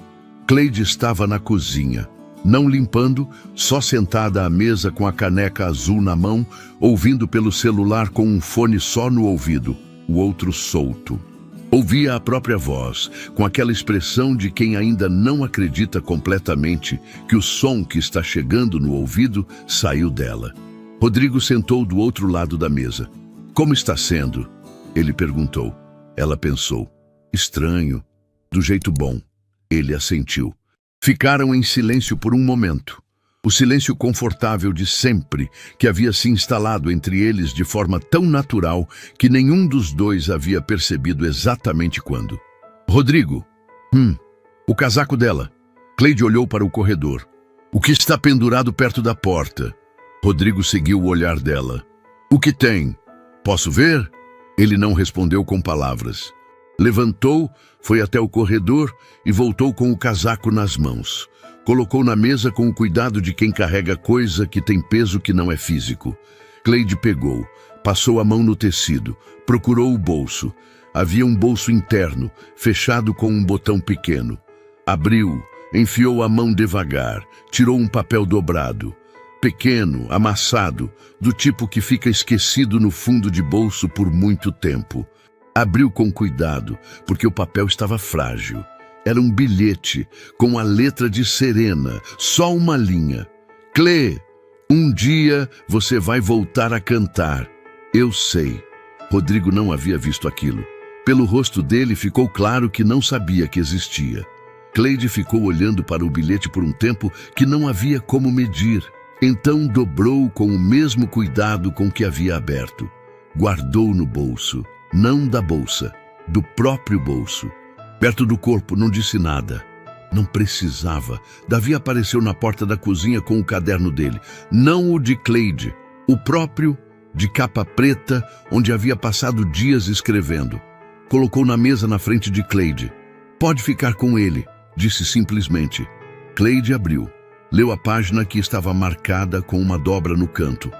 Cleide estava na cozinha. Não limpando, só sentada à mesa com a caneca azul na mão, ouvindo pelo celular com um fone só no ouvido, o outro solto. Ouvia a própria voz, com aquela expressão de quem ainda não acredita completamente que o som que está chegando no ouvido saiu dela. Rodrigo sentou do outro lado da mesa. "Como está sendo?" ele perguntou. Ela pensou. "Estranho, do jeito bom." Ele assentiu. Ficaram em silêncio por um momento. O silêncio confortável de sempre, que havia se instalado entre eles de forma tão natural que nenhum dos dois havia percebido exatamente quando. "Rodrigo, o casaco dela." Cleide olhou para o corredor. "O que está pendurado perto da porta?" Rodrigo seguiu o olhar dela. "O que tem? Posso ver?" Ele não respondeu com palavras. Levantou, foi até o corredor e voltou com o casaco nas mãos. Colocou na mesa com o cuidado de quem carrega coisa que tem peso que não é físico. Cleide pegou, passou a mão no tecido, procurou o bolso. Havia um bolso interno, fechado com um botão pequeno. Abriu, enfiou a mão devagar, tirou um papel dobrado. Pequeno, amassado, do tipo que fica esquecido no fundo de bolso por muito tempo. Abriu com cuidado, porque o papel estava frágil. Era um bilhete com a letra de Serena, só uma linha. "Clê, um dia você vai voltar a cantar." "Eu sei." Rodrigo não havia visto aquilo. Pelo rosto dele ficou claro que não sabia que existia. Cleide ficou olhando para o bilhete por um tempo que não havia como medir. Então dobrou com o mesmo cuidado com que havia aberto. Guardou no bolso, não da bolsa, do próprio bolso. Perto do corpo, não disse nada. Não precisava. Davi apareceu na porta da cozinha com o caderno dele. Não o de Cleide, o próprio, de capa preta, onde havia passado dias escrevendo. Colocou na mesa na frente de Cleide. "Pode ficar com ele", disse simplesmente. Cleide abriu. Leu a página que estava marcada com uma dobra no canto.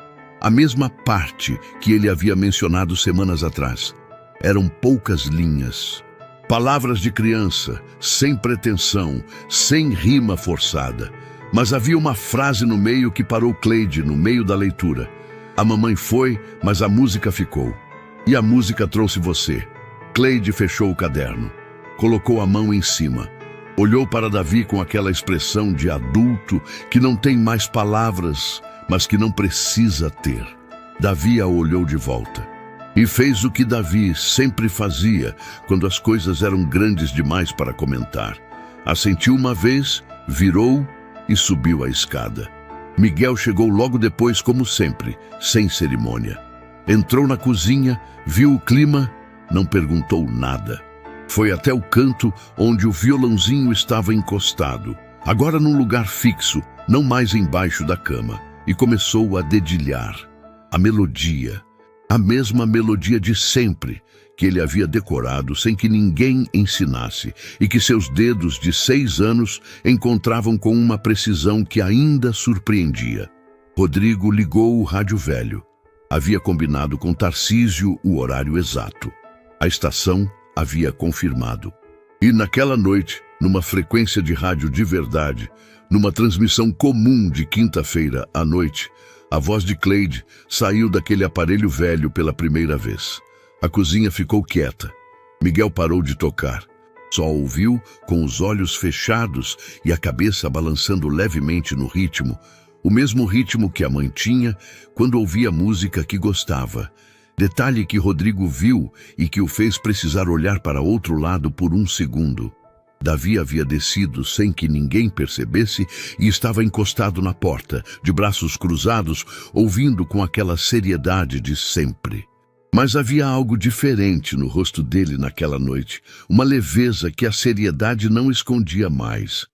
A mesma parte que ele havia mencionado semanas atrás. Eram poucas linhas. Palavras de criança, sem pretensão, sem rima forçada. Mas havia uma frase no meio que parou Cleide no meio da leitura. "A mamãe foi, mas a música ficou. E a música trouxe você." Cleide fechou o caderno. Colocou a mão em cima. Olhou para Davi com aquela expressão de adulto que não tem mais palavras, mas que não precisa ter. Davi a olhou de volta. E fez o que Davi sempre fazia quando as coisas eram grandes demais para comentar. Assentiu uma vez, virou e subiu a escada. Miguel chegou logo depois, como sempre, sem cerimônia. Entrou na cozinha, viu o clima, não perguntou nada. Foi até o canto onde o violãozinho estava encostado, agora num lugar fixo, não mais embaixo da cama, e começou a dedilhar. A melodia. A mesma melodia de sempre, que ele havia decorado sem que ninguém ensinasse e que seus dedos de 6 anos encontravam com uma precisão que ainda surpreendia. Rodrigo ligou o rádio velho. Havia combinado com Tarcísio o horário exato. A estação havia confirmado. E naquela noite, numa frequência de rádio de verdade, numa transmissão comum de quinta-feira à noite, a voz de Cleide saiu daquele aparelho velho pela primeira vez. A cozinha ficou quieta. Miguel parou de tocar. Só ouviu, com os olhos fechados e a cabeça balançando levemente no ritmo, o mesmo ritmo que a mãe tinha quando ouvia música que gostava. Detalhe que Rodrigo viu e que o fez precisar olhar para outro lado por um segundo. Davi havia descido sem que ninguém percebesse e estava encostado na porta, de braços cruzados, ouvindo com aquela seriedade de sempre. Mas havia algo diferente no rosto dele naquela noite, uma leveza que a seriedade não escondia mais.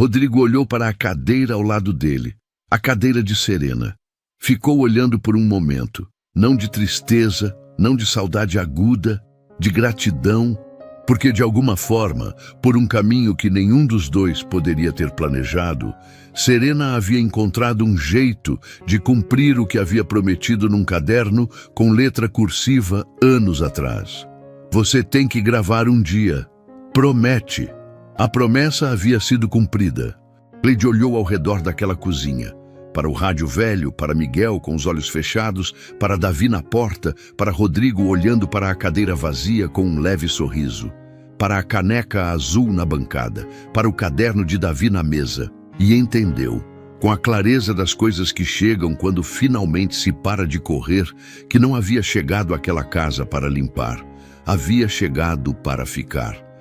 Rodrigo olhou para a cadeira ao lado dele, a cadeira de Serena. Ficou olhando por um momento, não de tristeza, não de saudade aguda, de gratidão, porque de alguma forma, por um caminho que nenhum dos dois poderia ter planejado, Serena havia encontrado um jeito de cumprir o que havia prometido num caderno com letra cursiva anos atrás. Você tem que gravar um dia. Promete. A promessa havia sido cumprida. Cleide olhou ao redor daquela cozinha. para o rádio velho, para Miguel com os olhos fechados, para Davi na porta, para Rodrigo olhando para a cadeira vazia com um leve sorriso, para a caneca azul na bancada, para o caderno de Davi na mesa. E entendeu, com a clareza das coisas que chegam quando finalmente se para de correr, que não havia chegado àquela casa para limpar, havia chegado para ficar.